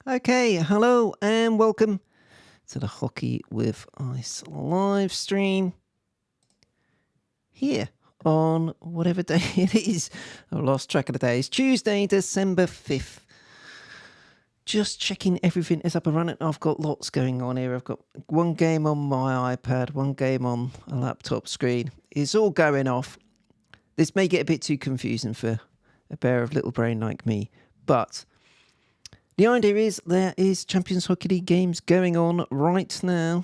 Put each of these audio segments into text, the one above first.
Okay, hello and welcome to the Hockey with Ice live stream here on whatever day it is. I've lost track of the day. It's Tuesday, December 5th. Just checking everything is up and running. I've got lots going on here. I've got one game on my iPad, one game on a laptop screen. It's all going off. This may get a bit too confusing for a bear of little brain like me, but the idea is there is Champions Hockey League games going on right now.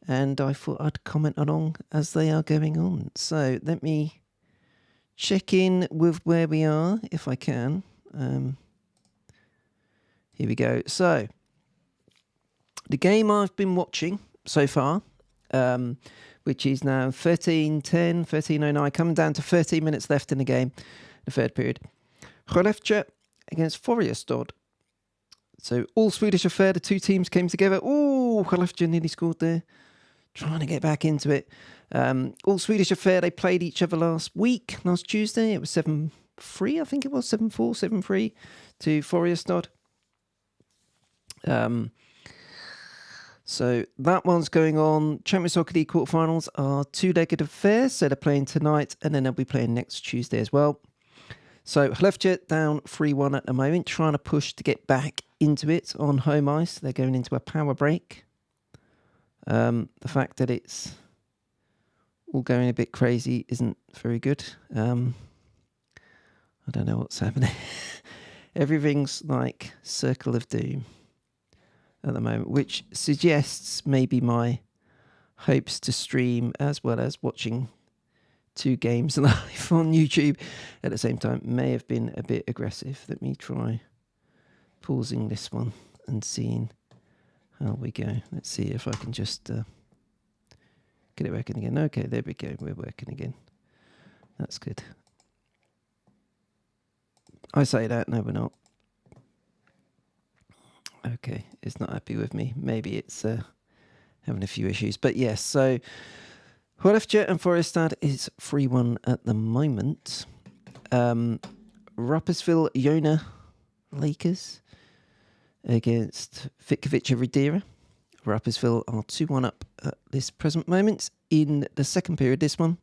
And I thought I'd comment along as they are going on. So let me check in with where we are, if I can. Here we go. So the game I've been watching so far, which is now 13:10, 13:09, coming down to 13 minutes left in the game, the third period. Skellefteå against Färjestad. So all Swedish affair, the two teams came together. Oh, Skellefteå nearly scored there. Trying to get back into it. All Swedish affair, they played each other last Tuesday. It was 7-3, I think it was, 7-4, 7-3 to Färjestad. So that one's going on. Champions Hockey League quarterfinals are two-legged affairs, so they're playing tonight and then they'll be playing next Tuesday as well. So Skellefteå down 3-1 at the moment, trying to push to get back into it on home ice. They're going into a power break. The fact that it's all going a bit crazy isn't very good. I don't know what's happening. Everything's like Circle of Doom at the moment, which suggests maybe my hopes to stream as well as watching two games live on YouTube at the same time may have been a bit aggressive. Let me try pausing this one and seeing how we go. Let's see if I can just get it working again. Okay, there we go. We're working again. That's good. I say that. No, we're not. Okay, it's not happy with me. Maybe it's having a few issues. But yes, so Skellefteå and Färjestad is 3-1 at the moment. Rapperswil Jona Lakers against Vitkovic Radira. Rapperswil are 2-1 up at this present moment in the second period, this one.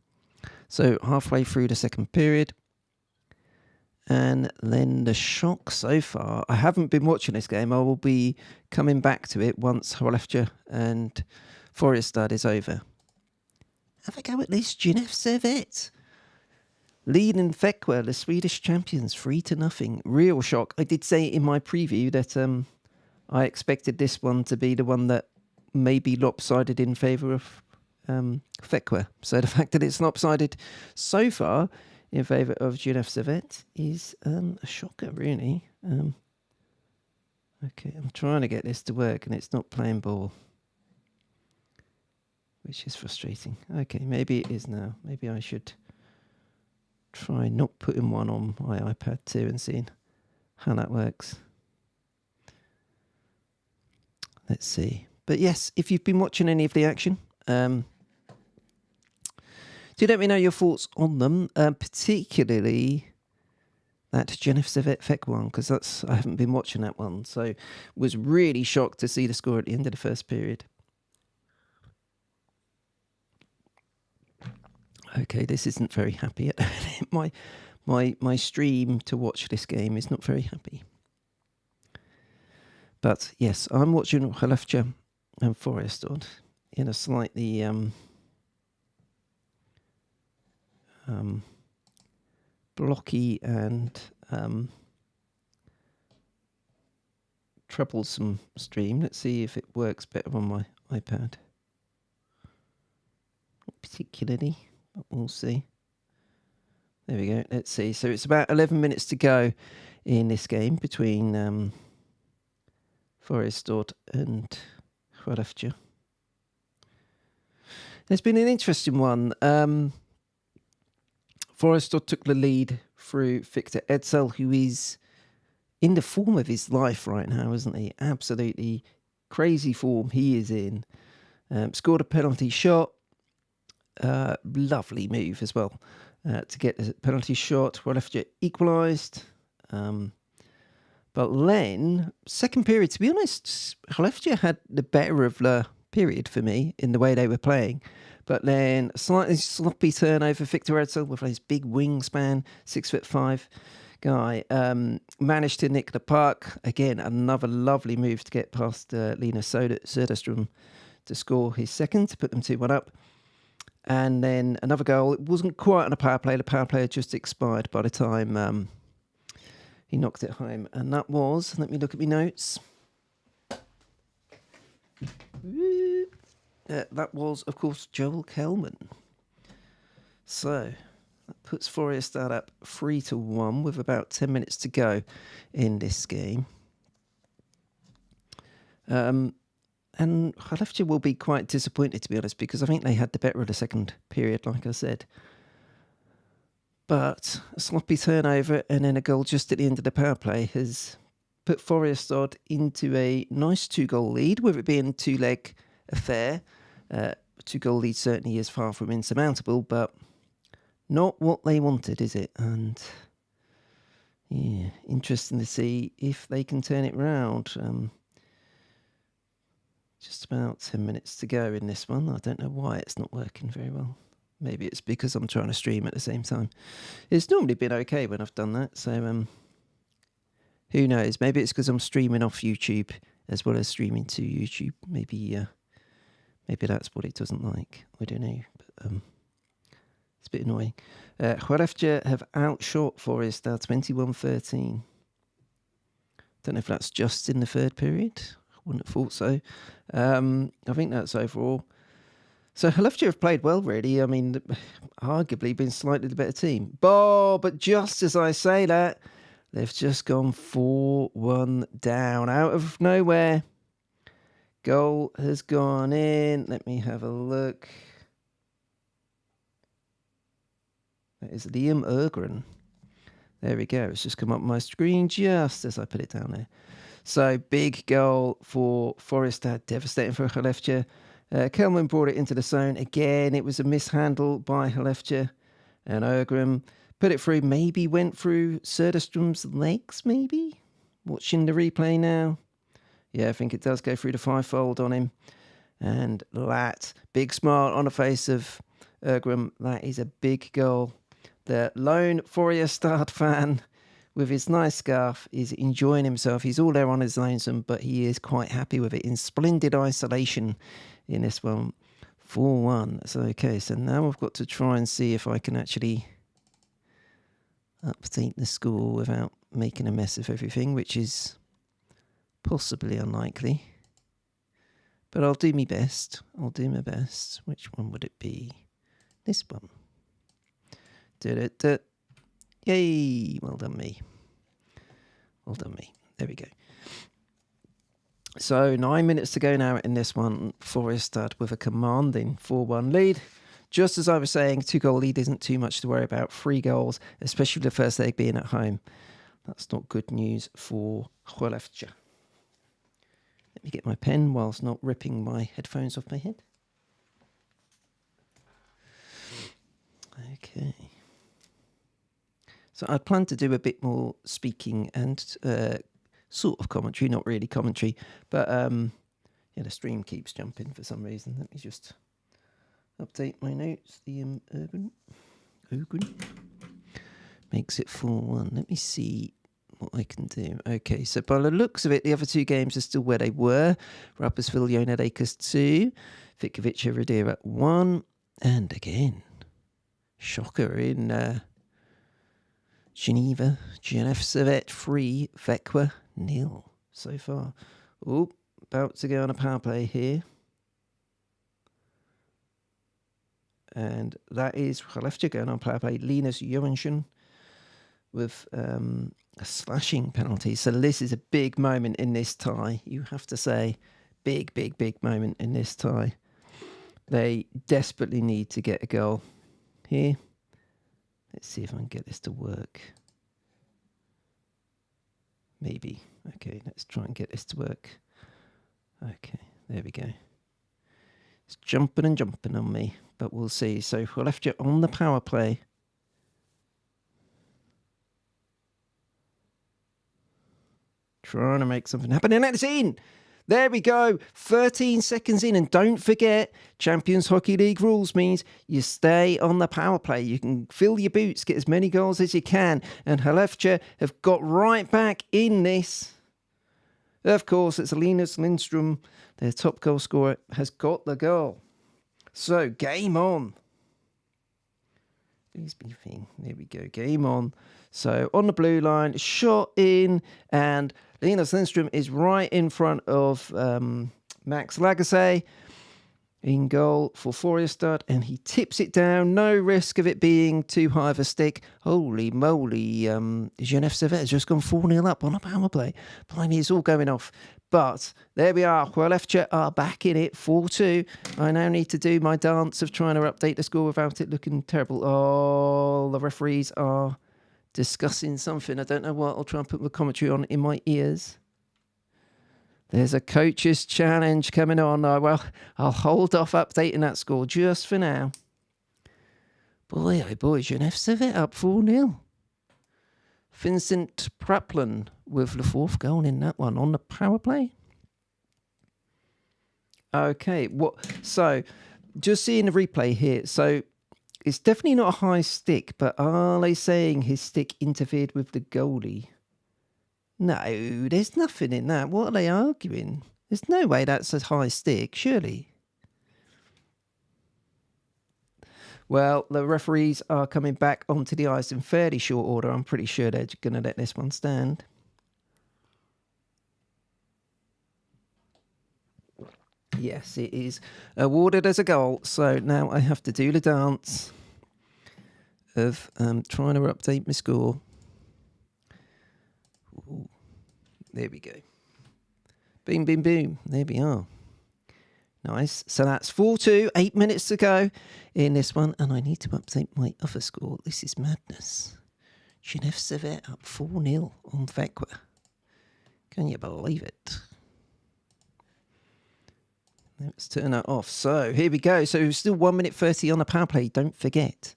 So halfway through the second period. And then the shock so far, I haven't been watching this game. I will be coming back to it once Skellefteå and Färjestad is over. Have a go at this, Genève Servette. Leading Växjö, the Swedish champions, 3-0. Real shock. I did say in my preview that I expected this one to be the one that may be lopsided in favour of Växjö. So the fact that it's lopsided so far in favour of Genève Servette is a shocker, really. Okay, I'm trying to get this to work and it's not playing ball, which is frustrating. Okay, maybe it is now. Maybe I should try not putting one on my iPad too and seeing how that works. Let's see. But yes, if you've been watching any of the action, do let me know your thoughts on them, particularly that Genève Servette Växjö one, because I haven't been watching that one. So was really shocked to see the score at the end of the first period. Okay, this isn't very happy. My stream to watch this game is not very happy. But yes, I'm watching Skellefteå and Färjestad in a slightly blocky and troublesome stream. Let's see if it works better on my iPad. Not particularly, but we'll see. There we go. Let's see. So it's about 11 minutes to go in this game between Färjestad and Skellefteå. It's been an interesting one. Färjestad took the lead through Victor Ejdsell, who is in the form of his life right now, isn't he? Absolutely crazy form he is in. Scored a penalty shot. Lovely move as well to get the penalty shot. Skellefteå equalised. But But then, second period, to be honest, Hleftia had the better of the period for me in the way they were playing. But then, slightly sloppy turnover. Victor Edsel with his big wingspan, 6'5" guy, managed to nick the puck. Again, another lovely move to get past Linus Söderström to score his second, to put them 2-1 up. And then another goal. It wasn't quite on a power play. The power play had just expired by the time he knocked it home. And that was, let me look at my notes. That was, of course, Joel Kellman. So that puts Forestad up 3-1 with about 10 minutes to go in this game. And Hleftia will be quite disappointed, to be honest, because I think they had the better of the second period, like I said. But a sloppy turnover and then a goal just at the end of the power play has put Forestad into a nice 2-goal lead, with it being a 2-leg affair. 2-goal lead certainly is far from insurmountable, but not what they wanted, is it? And yeah, interesting to see if they can turn it round. Just about 10 minutes to go in this one. I don't know why it's not working very well. Maybe it's because I'm trying to stream at the same time. It's normally been okay when I've done that, so who knows? Maybe it's because I'm streaming off YouTube as well as streaming to YouTube. Maybe that's what it doesn't like. I don't know, but it's a bit annoying. Hleftia have outshot Forestad 21-13. Don't know if that's just in the third period. Wouldn't have thought so. I think that's overall. So Hleftia have played well, really. I mean, arguably been slightly the better team. But just as I say that, they've just gone 4-1 down out of nowhere. Goal has gone in. Let me have a look. That is Liam Ergren. There we go. It's just come up on my screen just as I put it down there. So, big goal for Forestad, devastating for Hleftia. Kellman brought it into the zone. Again, it was a mishandle by Hleftia. And Ergren put it through, maybe went through Söderström's legs, maybe? Watching the replay now. Yeah, I think it does go through the fivefold on him. And that, big smile on the face of Ergren. That is a big goal. The lone Forestad fan with his nice scarf is enjoying himself. He's all there on his lonesome, but he is quite happy with it. In splendid isolation in this one. 4-1. So, okay, so now I've got to try and see if I can actually update the score without making a mess of everything, which is possibly unlikely. But I'll do my best. I'll do my best. Which one would it be? This one. Da-da-da. Yay! Well done, me. Well done, me. There we go. So 9 minutes to go now in this one. Forestad with a commanding 4-1 lead. Just as I was saying, 2-goal lead isn't too much to worry about. 3 goals, especially the first leg being at home. That's not good news for Hleftia. Let me get my pen whilst not ripping my headphones off my head. Okay. So I'd planned to do a bit more speaking and sort of commentary, not really commentary, but yeah, the stream keeps jumping for some reason. Let me just update my notes. The Ergren makes it 4-1. Let me see what I can do. Okay, so by the looks of it, the other 2 games are still where they were. Rapperswil United Acres 2, Vitkovice Radira 1, and again, shocker in Geneva, Genève 3, Vecqua 0 so far. Oh, about to go on a power play here. And that is Hleftia going on power play. Linus Johansson with a slashing penalty. So this is a big moment in this tie. You have to say, big, big, big moment in this tie. They desperately need to get a goal here. Let's see if I can get this to work. Maybe. Okay, let's try and get this to work. Okay, there we go. It's jumping and jumping on me, but we'll see. So Hleftia on the power play. Trying to make something happen. And that's in. There we go. 13 seconds in. And don't forget, Champions Hockey League rules means you stay on the power play. You can fill your boots, get as many goals as you can. And Skellefteå have got right back in this. Of course, it's Linus Lindström, their top goal scorer, has got the goal. So, game on. Please be thing. There we go. Game on. So, on the blue line, shot in, and Linus Lindström is right in front of Max Lagacé in goal for Färjestad, and he tips it down. No risk of it being too high of a stick. Holy moly, Genève Servette has just gone 4-0 up on a power play. Blimey, it's all going off. But there we are. Skellefteå are back in it, 4-2. I now need to do my dance of trying to update the score without it looking terrible. Oh, the referees are discussing something. I don't know what. I'll try and put the commentary on in my ears. There's a coach's challenge coming on. Well, I'll hold off updating that score just for now. Boy, oh boy, Genève Servette up 4-0. Vincent Praplin with the fourth goal in that one on the power play. Okay, so just seeing the replay here. So it's definitely not a high stick, but are they saying his stick interfered with the goalie? No, there's nothing in that. What are they arguing? There's no way that's a high stick, surely. Well, the referees are coming back onto the ice in fairly short order. I'm pretty sure they're going to let this one stand. Yes, it is awarded as a goal. So now I have to do the dance of trying to update my score. Ooh, there we go. Boom, boom, boom. There we are. Nice. So that's 4-2, 8 minutes to go in this one. And I need to update my other score. This is madness. Genève Servette up 4-0 on Växjö. Can you believe it? Let's turn that off. So here we go. So still 1 minute 30 on the power play. Don't forget.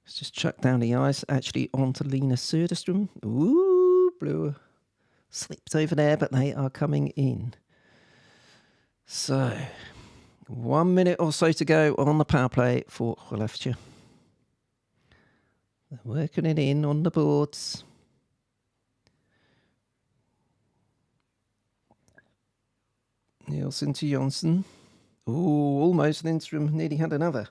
Let's just chuck down the ice actually onto Linus Söderström. Ooh, blue. Slipped over there, but they are coming in. So 1 minute or so to go on the power play for Skellefteå. They're working it in on the boards. Nielsen to Jonsson. Ooh, almost. Lindström nearly had another.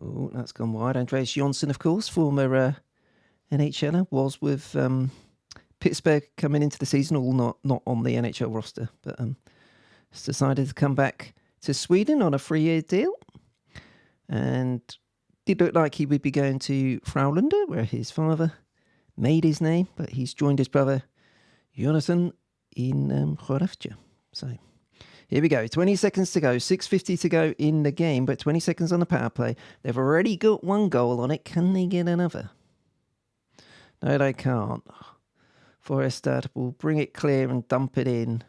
Oh, that's gone wide. Andreas Jonsson, of course, former NHLer, was with Pittsburgh coming into the season, all not on the NHL roster, but has decided to come back to Sweden on a 3-year deal. And did look like he would be going to Frölunda, where his father made his name, but he's joined his brother Jonathan in Skellefteå. So here we go. 20 seconds to go. 6:50 to go in the game, but 20 seconds on the power play. They've already got one goal on it. Can they get another? No, they can't. Färjestad will bring it clear and dump it in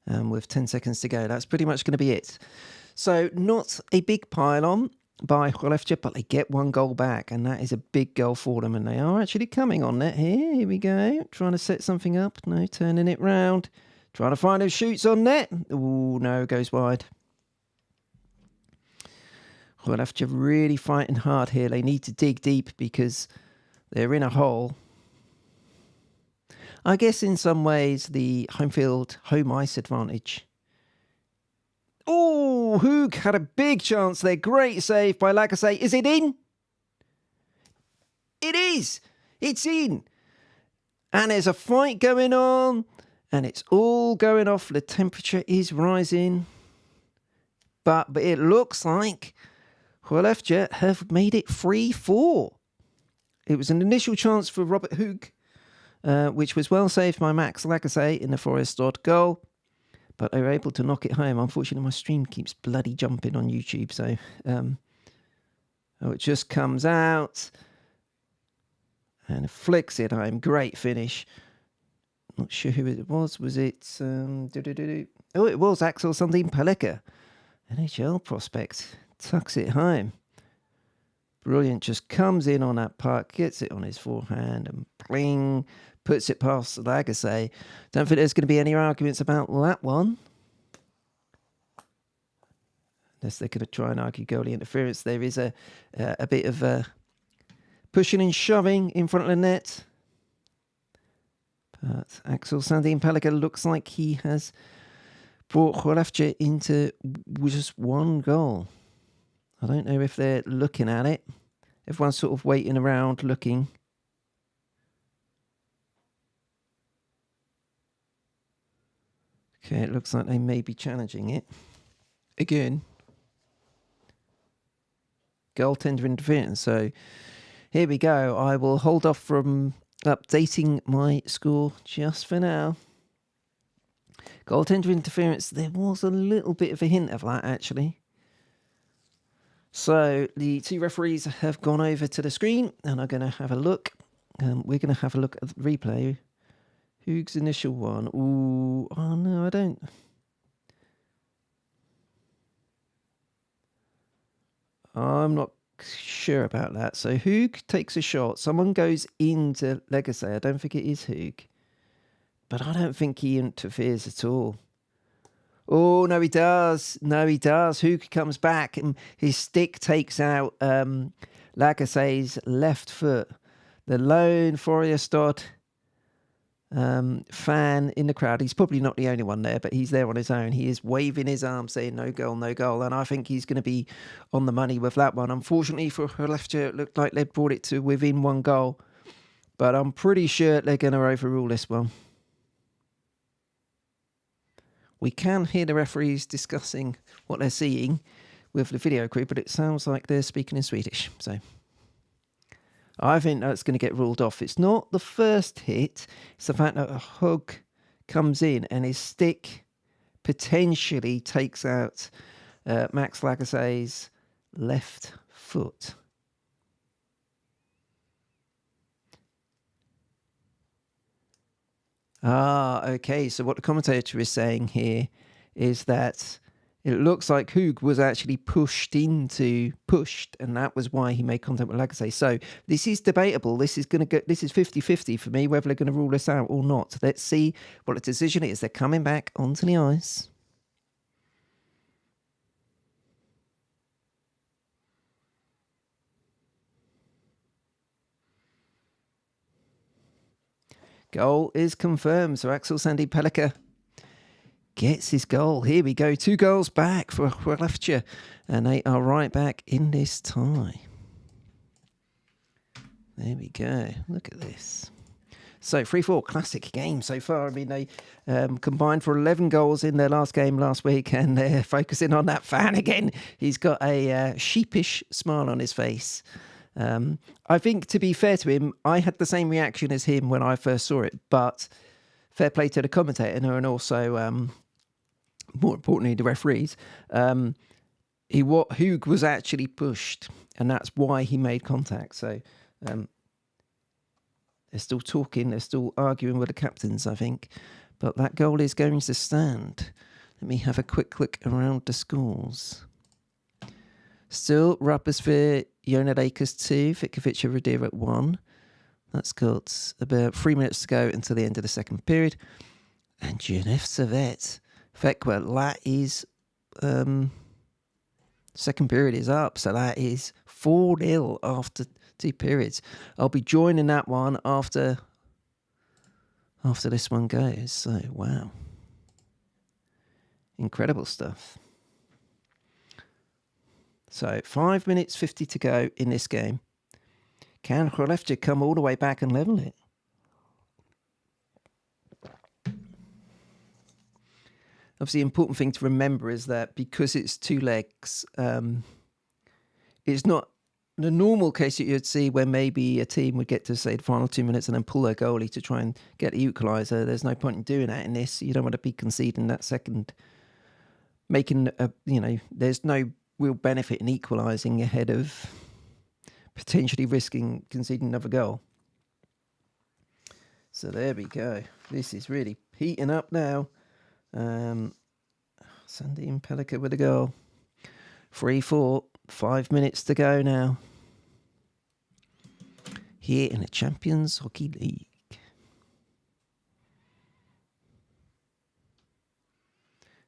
with 10 seconds to go. That's pretty much going to be it. So not a big pile-on by Skellefteå, but they get one goal back, and that is a big goal for them, and they are actually coming on net here. Here we go. Trying to set something up. No, turning it round. Trying to find who shoots on net. Ooh, no, goes wide. Skellefteå really fighting hard here. They need to dig deep because they're in a hole. I guess in some ways the home field, home ice advantage. Oh, Hoog had a big chance there. Great save by Lagacé. Is it in? It is. It's in. And there's a fight going on. And it's all going off. The temperature is rising. But it looks like Skellefteå have made it 3-4. It was an initial chance for Robert Hoog, which was well saved by Max Lagacé in the Färjestad goal. But they were able to knock it home. Unfortunately, my stream keeps bloody jumping on YouTube. So it just comes out and flicks it home. Great finish. Not sure who it was. Was it... Oh, it was Axel Sundin Paleka. NHL prospect tucks it home. Brilliant, just comes in on that puck, gets it on his forehand and bling, puts it past Lagacé. Don't think there's going to be any arguments about that one. Unless they're going to try and argue goalie interference. There is a bit of pushing and shoving in front of the net. But Axel Sandin Pellikka looks like he has brought Khorefcha into just one goal. I don't know if they're looking at it. Everyone's sort of waiting around looking. Okay, it looks like they may be challenging it. Again. Goaltender interference. So here we go. I will hold off from updating my score just for now. Goaltender interference. There was a little bit of a hint of that, actually. So the two referees have gone over to the screen and are going to have a look. We're going to have a look at the replay. Hughes' initial one. Ooh, oh no, I don't. I'm not sure about that. So Hugh takes a shot. Someone goes into Lagacé. I don't think it is Hugh. But I don't think he interferes at all. Oh, no, he does. No, he does. Hugh comes back and his stick takes out Lagacé's left foot. The lone Färjestad fan in the crowd. He's probably not the only one there, but he's there on his own. He is waving his arm saying no goal, no goal. And I think he's going to be on the money with that one. Unfortunately for Khorefcha, it looked like they brought it to within one goal. But I'm pretty sure they're going to overrule this one. We can hear the referees discussing what they're seeing with the video crew, but it sounds like they're speaking in Swedish. So I think that's going to get ruled off. It's not the first hit. It's the fact that a hug comes in and his stick potentially takes out Max Lagacé's left foot. Ah, okay. So what the commentator is saying here is that it looks like Hugh was actually pushed, and that was why he made contact with Lagacé. So this is debatable. This is 50-50 for me, whether they're going to rule this out or not. Let's see what the decision is. They're coming back onto the ice. Goal is confirmed. So Axel Sandin Pellikka gets his goal. Here we go. 2 goals back for Khorefcha. And they are right back in this tie. There we go. Look at this. So 3-4, classic game so far. I mean, they combined for 11 goals in their last game last week. And they're focusing on that fan again. He's got a sheepish smile on his face. I think, to be fair to him, I had the same reaction as him when I first saw it, but fair play to the commentator and also, more importantly, the referees. Hugh was actually pushed, and that's why he made contact. So they're still talking, they're still arguing with the captains, I think, but that goal is going to stand. Let me have a quick look around the scores. Still, Rapperswil, Jonas 2, Vitkovic Radira at 1. That's got about 3 minutes to go until the end of the second period. And Genève Servette, Fekwa, that is, second period is up, so that is 4-0 after 2 periods. I'll be joining that one after this one goes. So, wow. Incredible stuff. So 5 minutes 50 to go in this game. Can Khorefcha come all the way back and level it? Obviously, the important thing to remember is that because it's 2 legs, it's not the normal case that you'd see where maybe a team would get to, say, the final 2 minutes and then pull their goalie to try and get the equaliser. There's no point in doing that in this. You don't want to be conceding that second. There's no real benefit in equalising ahead of potentially risking conceding another goal. So there we go. This is really heating up now. Sandin Pellikka with a goal. 3-4, 5 minutes to go now. Here in the Champions Hockey League.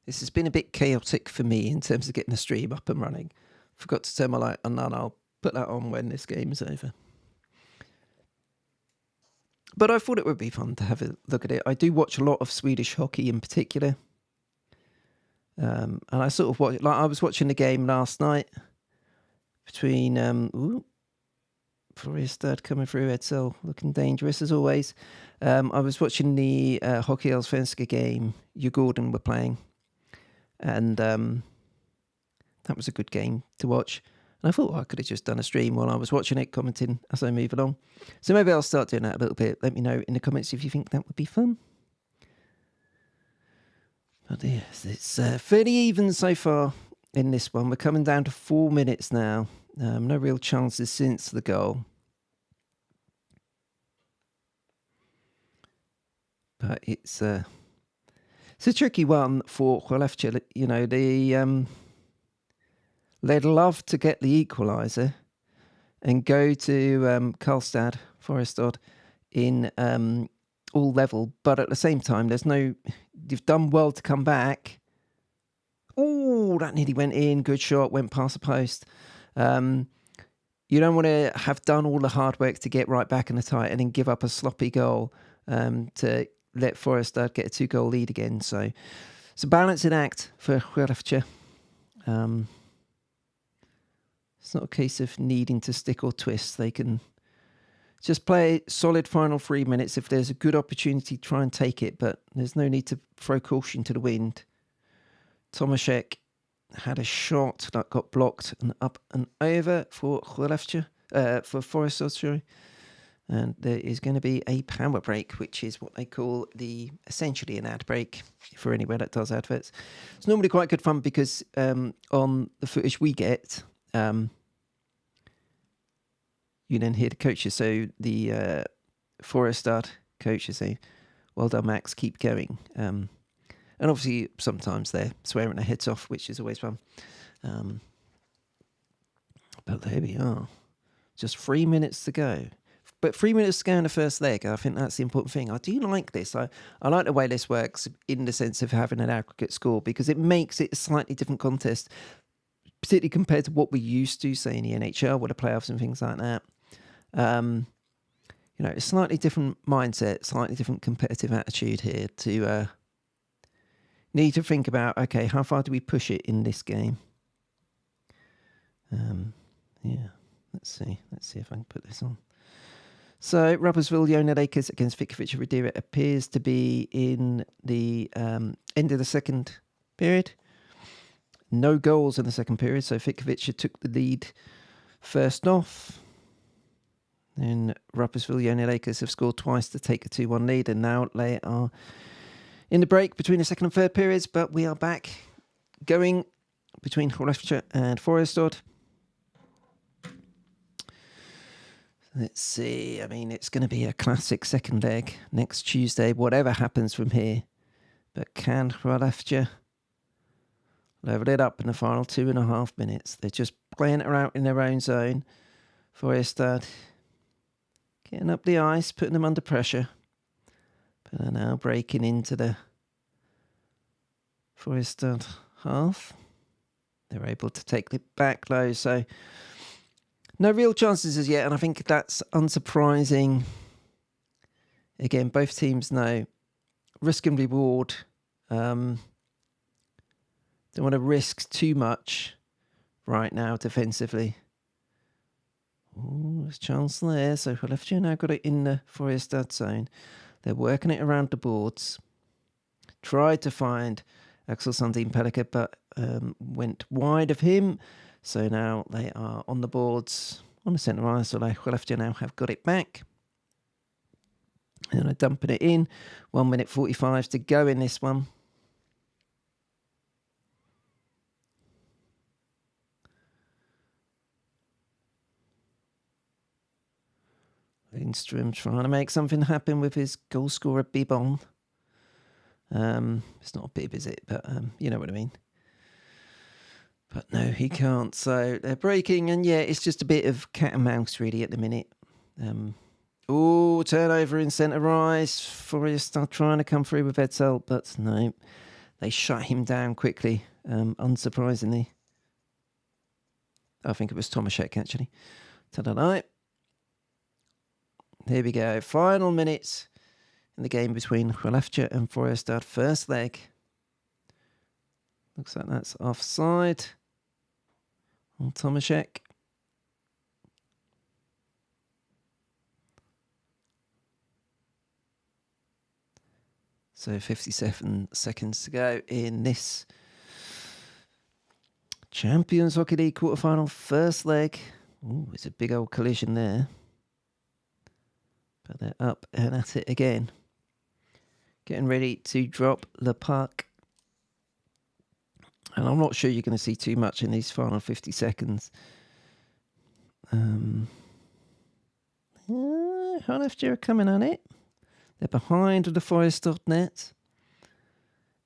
This has been a bit chaotic for me in terms of getting the stream up and running. Forgot to turn my light on, and I'll put that on when this game is over. But I thought it would be fun to have a look at it. I do watch a lot of Swedish hockey in particular. And I sort of watch, like I was watching the game last night between Färjestad coming through, Edsel looking dangerous as always. I was watching the Hockey Allsvenskan game Djurgården were playing. And that was a good game to watch. And I thought I could have just done a stream while I was watching it, commenting as I move along. So maybe I'll start doing that a little bit. Let me know in the comments if you think that would be fun. But yes, it's fairly even so far in this one. We're coming down to 4 minutes now. No real chances since the goal. But it's a tricky one for Skellefteå. You know, they'd love to get the equaliser and go to Karlstad, Färjestad in all level. But at the same time, you've done well to come back. Oh, that nearly went in. Good shot, went past the post. You don't want to have done all the hard work to get right back in the tie and then give up a sloppy goal to let Färjestad get a 2-goal lead again. So it's a balancing act for Skellefteå. It's not a case of needing to stick or twist. They can just play solid final 3 minutes. If there's a good opportunity, try and take it, but there's no need to throw caution to the wind. Tomaszek had a shot that got blocked and up and over for Skellefteå, for Färjestad, sorry. And there is going to be a power break, which is what they call essentially an ad break for anywhere that does adverts. It's normally quite good fun because on the footage we get, you then hear the coaches. So the Färjestad coaches say, "Well done, Max, keep going." And obviously sometimes they're swearing their heads off, which is always fun. But there we are. Just 3 minutes to go. But 3 minutes to go in the first leg. I think that's the important thing. I do like this. I like the way this works in the sense of having an aggregate score because it makes it a slightly different contest, particularly compared to what we used to, say, in the NHL with the playoffs and things like that. You know, a slightly different mindset, slightly different competitive attitude here to need to think about, okay, how far do we push it in this game? Yeah, let's see if I can put this on. So, Rapperswil Jona Lakers against Vikovich Radira appears to be in the end of the second period. No goals in the second period, so Vikovich took the lead first off. Then Rapperswil Jona Lakers have scored twice to take a 2-1 lead, and now they are in the break between the second and third periods, but we are back going between Skellefteå and Färjestad. Let's see. I mean, it's going to be a classic second leg next Tuesday, whatever happens from here. But can Skellefteå level it up in the final 2.5 minutes? They're just playing it out in their own zone. Färjestad getting up the ice, putting them under pressure. But they're now breaking into the Färjestad half. They're able to take it back low, so no real chances as yet, and I think that's unsurprising. Again, both teams know risk and reward. Don't want to risk too much right now defensively. Oh, there's a chance there. So Skellefteå now got it in the Färjestad zone. They're working it around the boards. Tried to find Axel Sandin Pellica, but went wide of him. So now they are on the boards on the centre ice. So Skellefteå now have got it back. And they're dumping it in. 1 minute 45 to go in this one. Lindström trying to make something happen with his goal scorer bib on. It's not a bib, is it? But you know what I mean. But no, he can't. So they're breaking, and yeah, it's just a bit of cat and mouse really at the minute. Turnover in centre ice. Forest are trying to come through with Edsel, but no, they shut him down quickly, unsurprisingly. I think it was Tomaszek, actually. Ta-da-da. Here we go. Final minutes in the game between Skellefteå and Forestad. First leg. Looks like that's offside on Tomaszek. So 57 seconds to go in this Champions Hockey League quarterfinal first leg. Ooh, it's a big old collision there. But they're up and at it again. Getting ready to drop the puck. And I'm not sure you're going to see too much in these final 50 seconds. Skellefteå are coming on it. They're behind the Forestad net.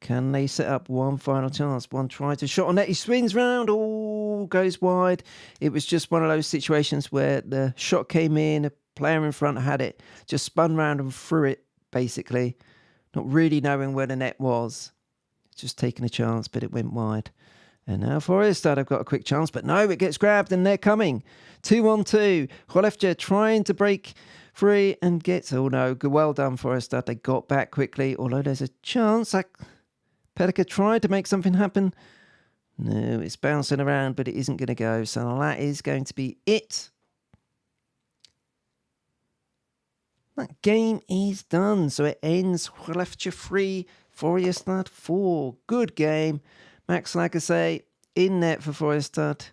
Can they set up one final chance? One try to shot on net. He swings round. Oh, goes wide. It was just one of those situations where the shot came in. A player in front had it. Just spun round and threw it, basically. Not really knowing where the net was. Just taking a chance, but it went wide. And now Forestad have got a quick chance, but no, it gets grabbed and they're coming. 2-on-2. Skellefteå trying to break free and gets... Oh no, well done Forestad. They got back quickly, although there's a chance. Pekka tried to make something happen. No, it's bouncing around, but it isn't going to go. So that is going to be it. That game is done. So it ends Skellefteå 3, Forestad 4. Good game. Max Lagasse in net for Forestad.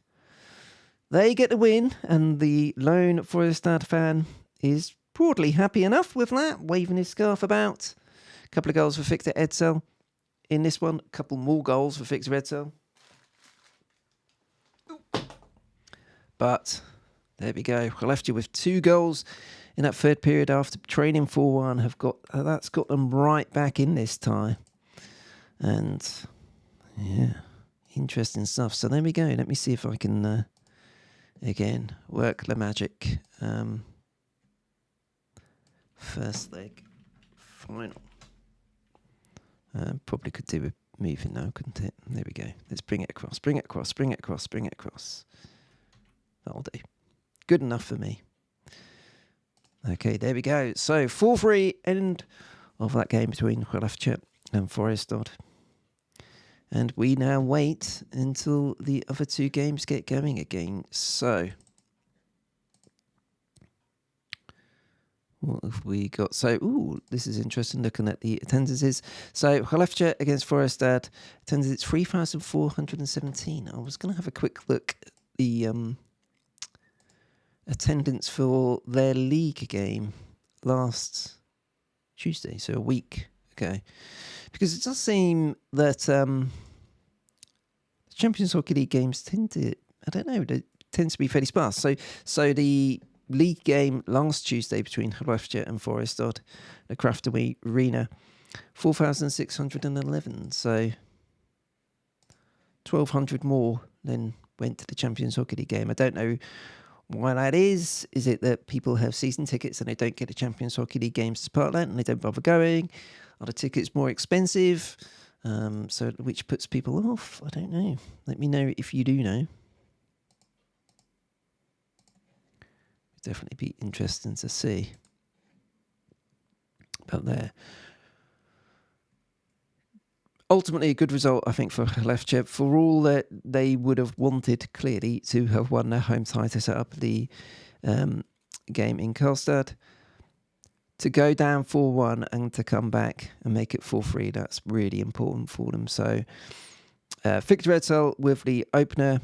They get the win, and the lone Forestad fan is broadly happy enough with that, waving his scarf about. A couple of goals for Victor Edsel in this one. A couple more goals for Victor Edsel. But there we go. Skellefteå with 2 goals in that third period after training 4-1 have got that's got them right back in this tie. And yeah, interesting stuff. So there we go. Let me see if I can again work the magic. First leg final. Probably could do with moving now, couldn't it? There we go. Let's bring it across, bring it across, bring it across, bring it across. That'll do. Good enough for me. Okay, there we go. So 4-3 end of that game between Skellefteå and Forestad. And we now wait until the other 2 games get going again. So what have we got? So, this is interesting looking at the attendances. So Skellefteå against Forestad, attendance 3,417. I was going to have a quick look at the attendance for their league game last Tuesday, so a week ago. Because it does seem that the Champions Hockey League games tend to, they tend to be fairly sparse. So the league game last Tuesday between Skellefteå and Forestad, the Kraftaway Arena, 4,611. So 1,200 more than went to the Champions Hockey League game. I don't know why that is. Is it that people have season tickets and they don't get the Champions Hockey League games as part of that and they don't bother going? Are the tickets more expensive? So which puts people off? I don't know. Let me know if you do know. It'd definitely be interesting to see. But there. Ultimately, a good result, I think, for Skellefteå. For all that they would have wanted, clearly, to have won their home tie to set up the game in Karlstad. To go down 4-1 and to come back and make it 4-3, that's really important for them. So, Victor Edsel with the opener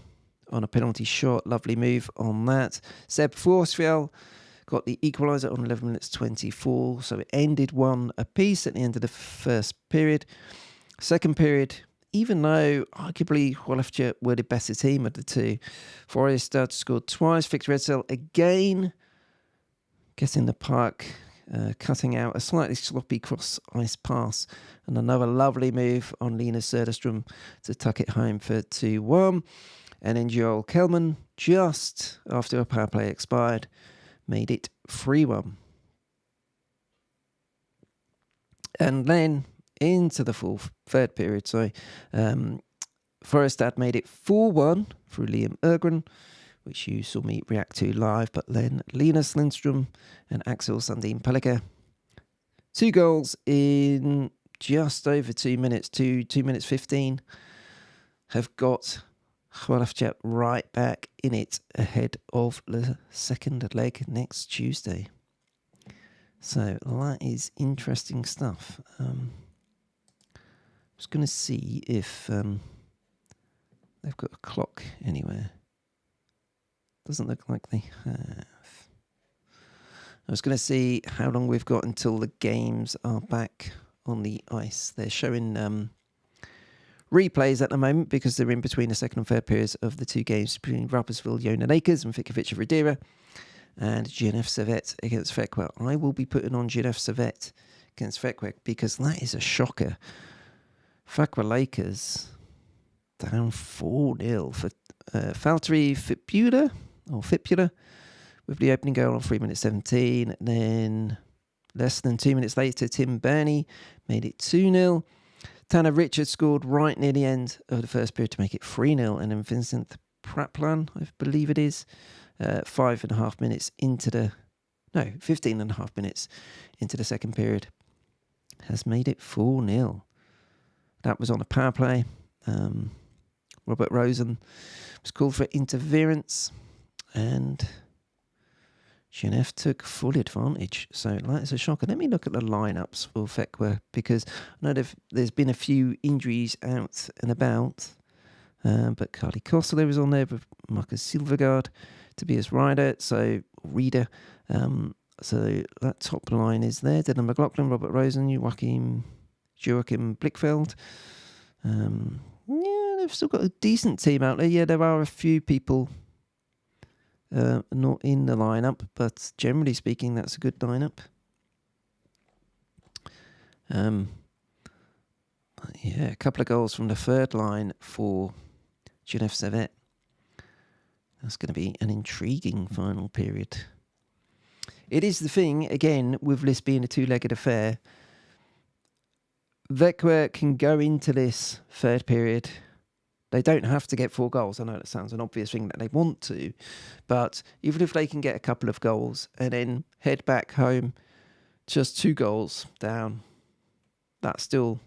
on a penalty shot. Lovely move on that. Seb Forsfjell got the equaliser on 11 minutes 24. So it ended 1 apiece at the end of the first period. Second period, even though arguably Skellefteå were the better team of the two, Forestad scored twice. Victor Edsel again getting the puck cutting out a slightly sloppy cross ice pass, and another lovely move on Lena Söderström to tuck it home for 2-1. And then Joel Kellman, just after a power play expired, made it 3-1. And then into the third period, Forestad made it 4-1 through Liam Ergren, which you saw me react to live, but then Linus Lindström and Axel Sandin Pellica. 2 goals in just over 2 minutes, 2 minutes 15, have got Skellefteå right back in it ahead of the second leg next Tuesday. So that is interesting stuff. I'm just going to see if they've got a clock anywhere. Doesn't look like they have. I was going to see how long we've got until the games are back on the ice. They're showing replays at the moment because they're in between the second and third periods of the 2 games between Rapperswil Jönköping and Fikavich Radera and GNF Servette against Växjö. I will be putting on GNF Servette against Växjö because that is a shocker. Växjö Lakers down 4-0 for Valtteri Filppula with the opening goal on 3 minutes 17. And then less than 2 minutes later, Tim Burney made it 2-0. Tanner Richards scored right near the end of the first period to make it 3-0. And then Vincent Praplan, I believe it is, 15.5 minutes into the second period, has made it 4-0. That was on a power play. Robert Rosen was called for interference, and GNF took full advantage. So that is a shocker. Let me look at the lineups for Växjö, because I know there's been a few injuries out and about. But Carly Kossler is on there with Marcus Silvergaard, Tobias Reeder. So that top line is there. Dylan McLaughlin, Robert Rosen, Joachim Blickfeld. Yeah, they've still got a decent team out there. Yeah, there are a few people not in the lineup, but generally speaking, that's a good lineup. Yeah, a couple of goals from the third line for GNF Servette. That's going to be an intriguing final period. It is the thing, again, with this being a 2-legged affair. Växjö can go into this third period. They don't have to get 4 goals. I know that sounds an obvious thing that they want to, but even if they can get a couple of goals and then head back home just 2 goals down, that's still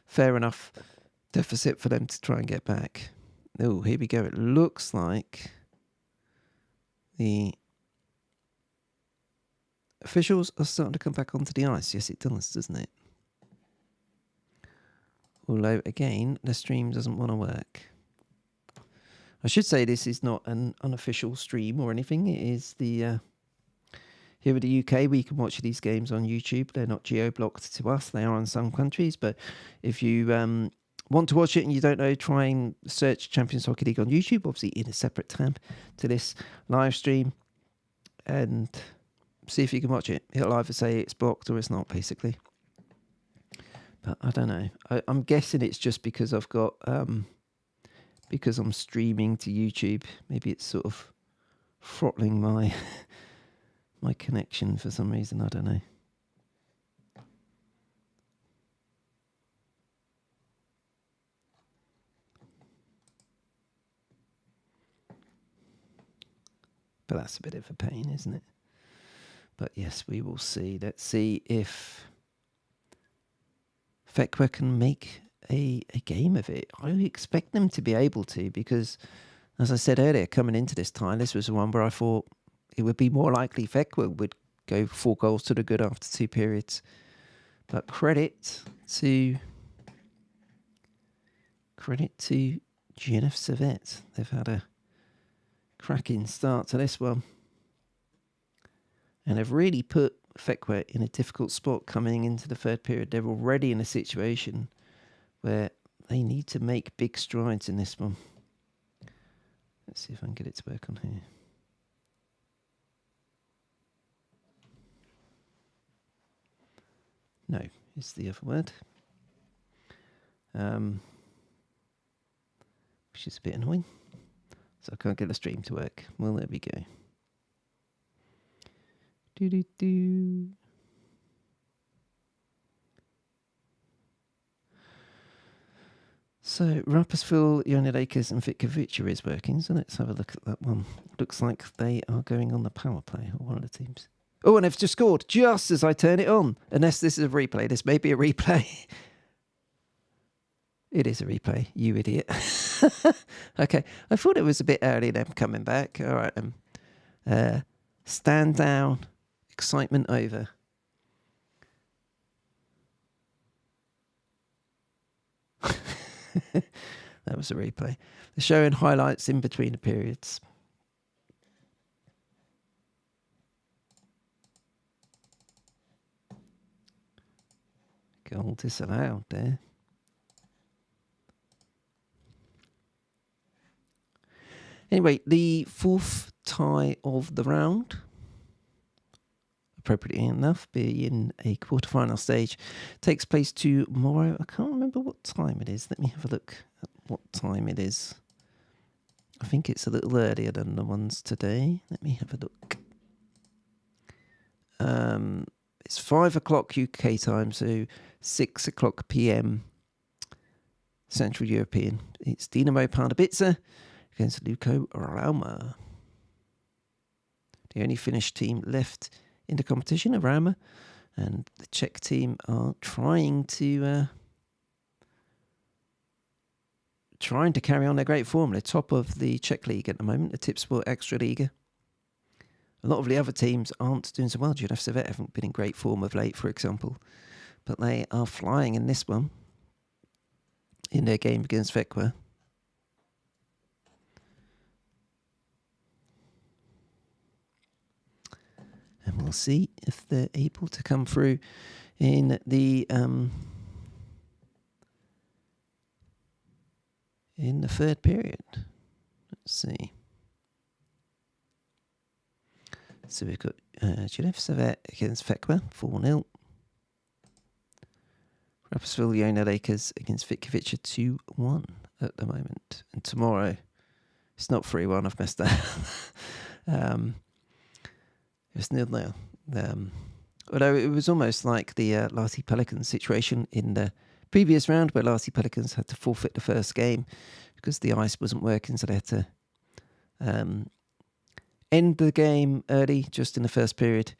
fair enough deficit for them to try and get back. Oh, here we go. It looks like the officials are starting to come back onto the ice. Yes, it does, doesn't it? Although, again, the stream doesn't want to work. I should say this is not an unofficial stream or anything. It is the... here in the UK, we can watch these games on YouTube. They're not geo-blocked to us. They are in some countries. But if you want to watch it and you don't know, try and search Champions Hockey League on YouTube, obviously in a separate tab to this live stream, and see if you can watch it. It'll either say it's blocked or it's not, basically. But I don't know. I'm guessing it's just because I've got... because I'm streaming to YouTube. Maybe it's sort of throttling my my connection for some reason. I don't know. But that's a bit of a pain, isn't it? But yes, we will see. Let's see if Växjö can make a game of it. I expect them to be able to, because, as I said earlier, coming into this tie, this was the one where I thought it would be more likely Växjö would go 4 goals to the good after 2 periods. But credit to GNF Servette. They've had a cracking start to this one. And they've really put Växjö in a difficult spot coming into the third period. They're already in a situation where they need to make big strides in this one. Let's see if I can get it to work on here. No, is the other word. Which is a bit annoying. So I can't get the stream to work. Well, there we go. Do. So Rapperswil, United Acres and Vitkovica is working, so let's have a look at that one. Looks like they are going on the power play, or one of the teams. Oh, and they've just scored just as I turn it on. Unless this is a replay. This may be a replay. It is a replay, you idiot. Okay, I thought it was a bit early, them coming back. All right, stand down, excitement over. That was a replay. They're showing highlights in between the periods. Goal disallowed there. Anyway, the fourth tie of the round, appropriately enough, being a quarterfinal stage, takes place tomorrow. I can't remember what time it is. Let me have a look at what time it is. I think it's a little earlier than the ones today. Let me have a look. It's 5 o'clock UK time, so 6 o'clock PM Central European. It's Dinamo Pardubice against Luko Rauma. The only Finnish team left in the competition are Rauma, and the Czech team are trying to carry on their great form. They're top of the Czech league at the moment, the Tipsport Extraliga. A lot of the other teams aren't doing so well. Želev Servet haven't been in great form of late, for example, but they are flying in this one in their game against Vekwa. And we'll see if they're able to come through in the third period. Let's see. So we've got Želev Servet against Vekwa, 4-0. Rapperswil United Acres against Vitkovica, 2-1 at the moment. And tomorrow, it's not 3-1, I've messed that up. It's 0-0. Although it was almost like the Lahti Pelicans situation in the previous round, where Lahti Pelicans had to forfeit the first game because the ice wasn't working, so they had to end the game early, just in the first period,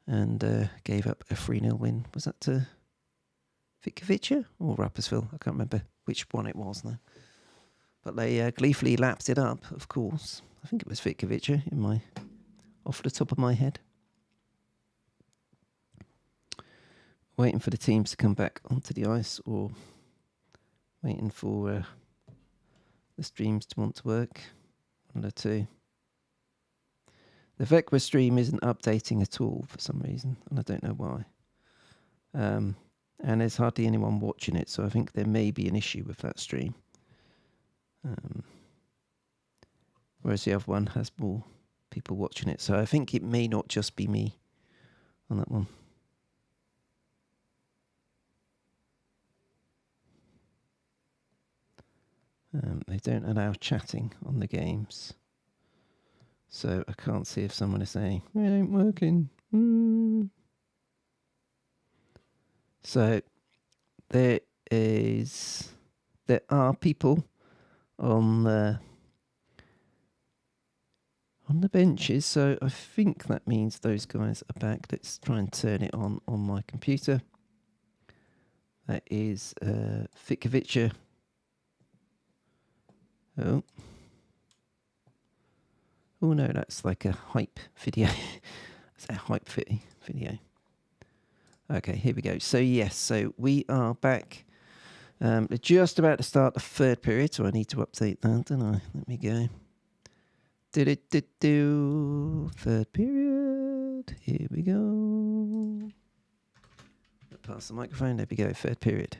and gave up a 3-0 win. Was that to Vitkovica or Rapperswil? I can't remember which one it was now. But they gleefully lapped it up, of course. I think it was Vitkovica off the top of my head. Waiting for the teams to come back onto the ice, or waiting for the streams to want to work. One of the two. The Vekwa stream isn't updating at all for some reason, and I don't know why. And there's hardly anyone watching it, so I think there may be an issue with that stream. Whereas the other one has more people watching it, so I think it may not just be me on that one. They don't allow chatting on the games, so I can't see if someone is saying, it ain't working. So there are people on the benches, so I think that means those guys are back. Let's try and turn it on my computer. That is Vitkovica. Oh no, that's like a hype video. It's a hype video. Okay, here we go. So yes, so we are back. They're just about to start the third period, so I need to update that, don't I? Let me go. Third period. Here we go. Pass the microphone. There we go. Third period.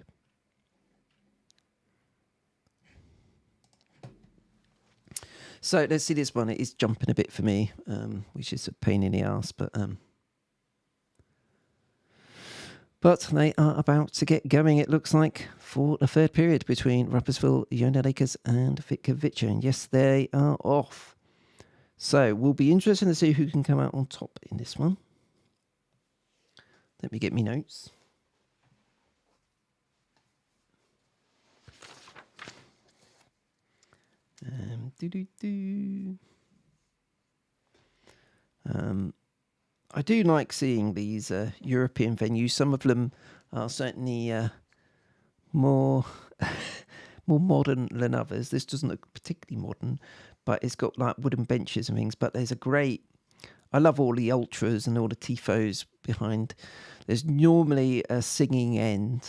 So let's see this one. It is jumping a bit for me, which is a pain in the arse, but But they are about to get going, it looks like, for the third period between Rapperswil, Jona Lakers and Vitkovice. And yes, they are off. So we'll be interested to see who can come out on top in this one. Let me get me notes. I do like seeing these European venues. Some of them are certainly more more modern than others. This doesn't look particularly modern, but it's got like wooden benches and things. But there's a great... I love all the ultras and all the tifos behind. There's normally a singing end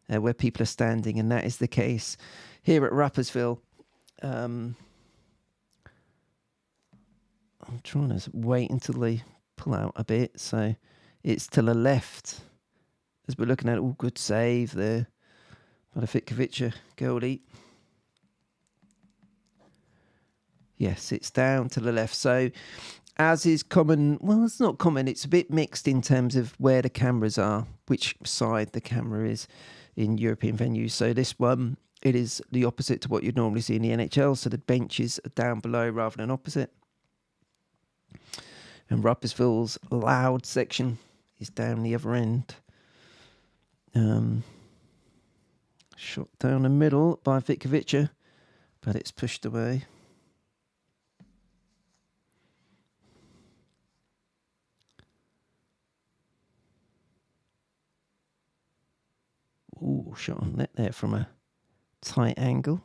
where people are standing, and that is the case here at Rapperswil. I'm trying to wait until they pull out a bit, so it's to the left as we're looking at it. All good save there by the Vitkovice goalie. Yes, it's down to the left. So, as is common, well, it's not common, it's a bit mixed in terms of where the cameras are, which side the camera is in European venues. So this one, it is the opposite to what you'd normally see in the NHL. So the benches are down below rather than opposite. And Rapperswil's loud section is down the other end. Shot down the middle by Vitkovice, but it's pushed away. Ooh, shot on net there from a tight angle.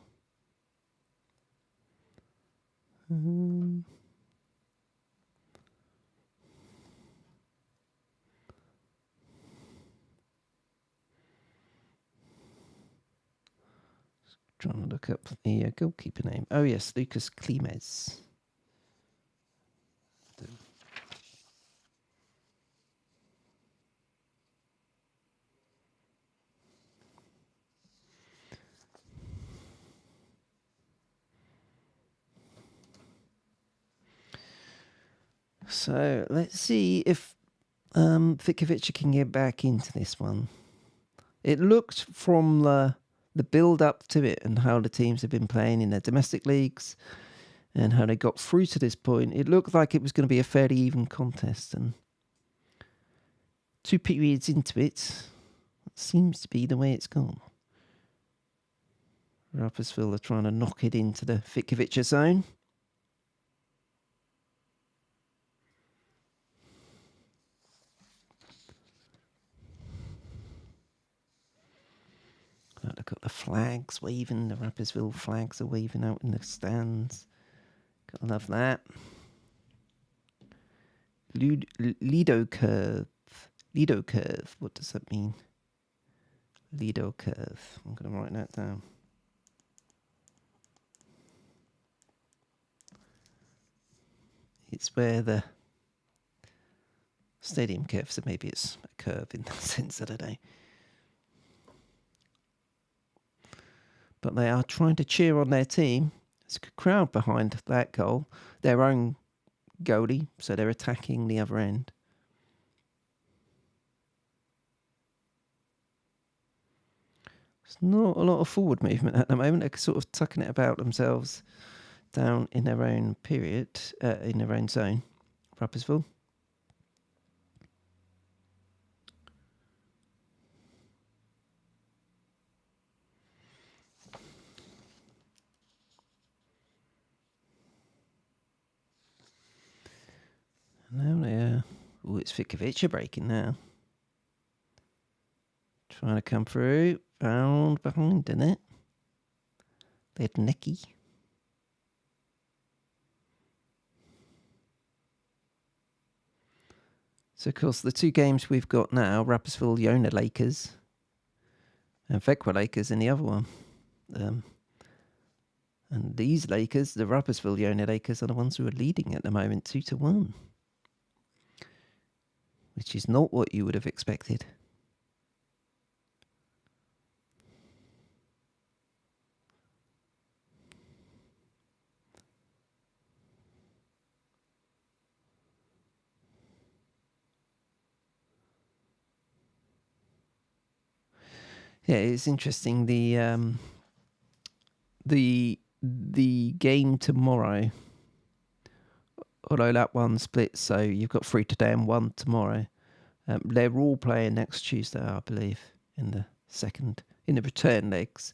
Trying to look up the goalkeeper name. Oh yes, Lucas Klimes. So let's see if Vitkovice can get back into this one. It looked from the build up to it and how the teams have been playing in their domestic leagues and how they got through to this point, it looked like it was going to be a fairly even contest. And 2 periods into it, seems to be the way it's gone. Rapperswil are trying to knock it into the Vitkovice zone. Look at the flags waving. The Rapperswil flags are waving out in the stands. Gotta love that. Lido curve. Lido curve. What does that mean? Lido curve. I'm going to write that down. It's where the stadium curve, so maybe it's a curve in that sense, I don't know. But they are trying to cheer on their team. There's a crowd behind that goal. Their own goalie, so they're attacking the other end. There's not a lot of forward movement at the moment. They're sort of tucking it about themselves down in their own period, in their own zone, Rapperswil. Now they're... Oh, it's Vitkovice breaking now. Trying to come through. Found behind, isn't it? Lednicki. So, of course, the 2 games we've got now, Rapperswil Jona Lakers and Vecchia Lakers in the other one. And these Lakers, the Rapperswil Jona Lakers, are the ones who are leading at the moment 2-1. Which is not what you would have expected. Yeah, it's interesting. The game tomorrow, although that one split, so you've got 3 today and 1 tomorrow. They're all playing next Tuesday, I believe, in the return legs.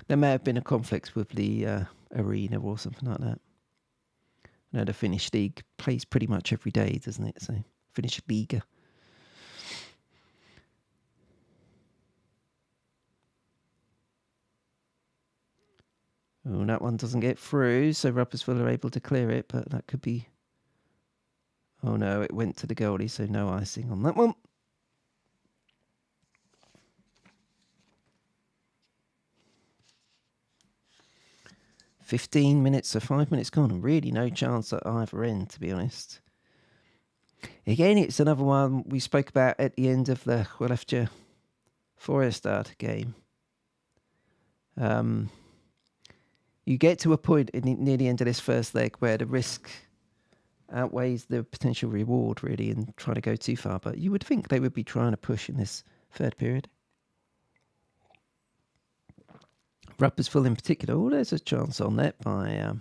There may have been a conflict with the arena or something like that. I know the Finnish league plays pretty much every day, doesn't it? So Finnish Liga. Oh, that one doesn't get through, so Rapperswil are able to clear it, but that could be... Oh no, it went to the goalie, so no icing on that one. $15 minutes, so 5 minutes gone. Really no chance at either end, to be honest. Again, it's another one we spoke about at the end of the Skellefteå Forestad game. You get to a point near the end of this first leg where the risk outweighs the potential reward, really, and trying to go too far. But you would think they would be trying to push in this third period. Rapperswil in particular. Oh, there's a chance on net by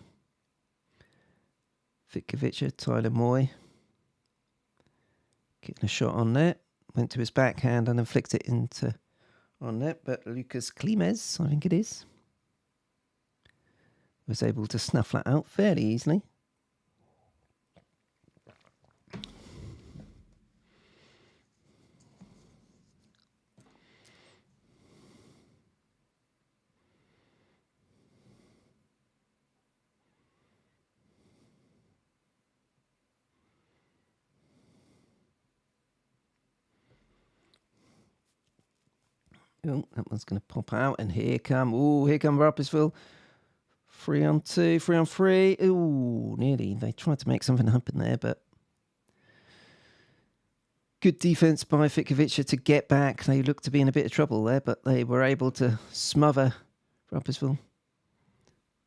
Vitkovic, Tyler Moy. Getting a shot on net. Went to his backhand and then flicked it into on net. But Lucas Klimes, I think it is, was able to snuff that out fairly easily. Oh, that one's going to pop out, and here come Rapperswil. 3-on-2, 3-on-3. Ooh, nearly. They tried to make something happen there, but good defence by Vitkovic to get back. They looked to be in a bit of trouble there, but they were able to smother Rapperswil.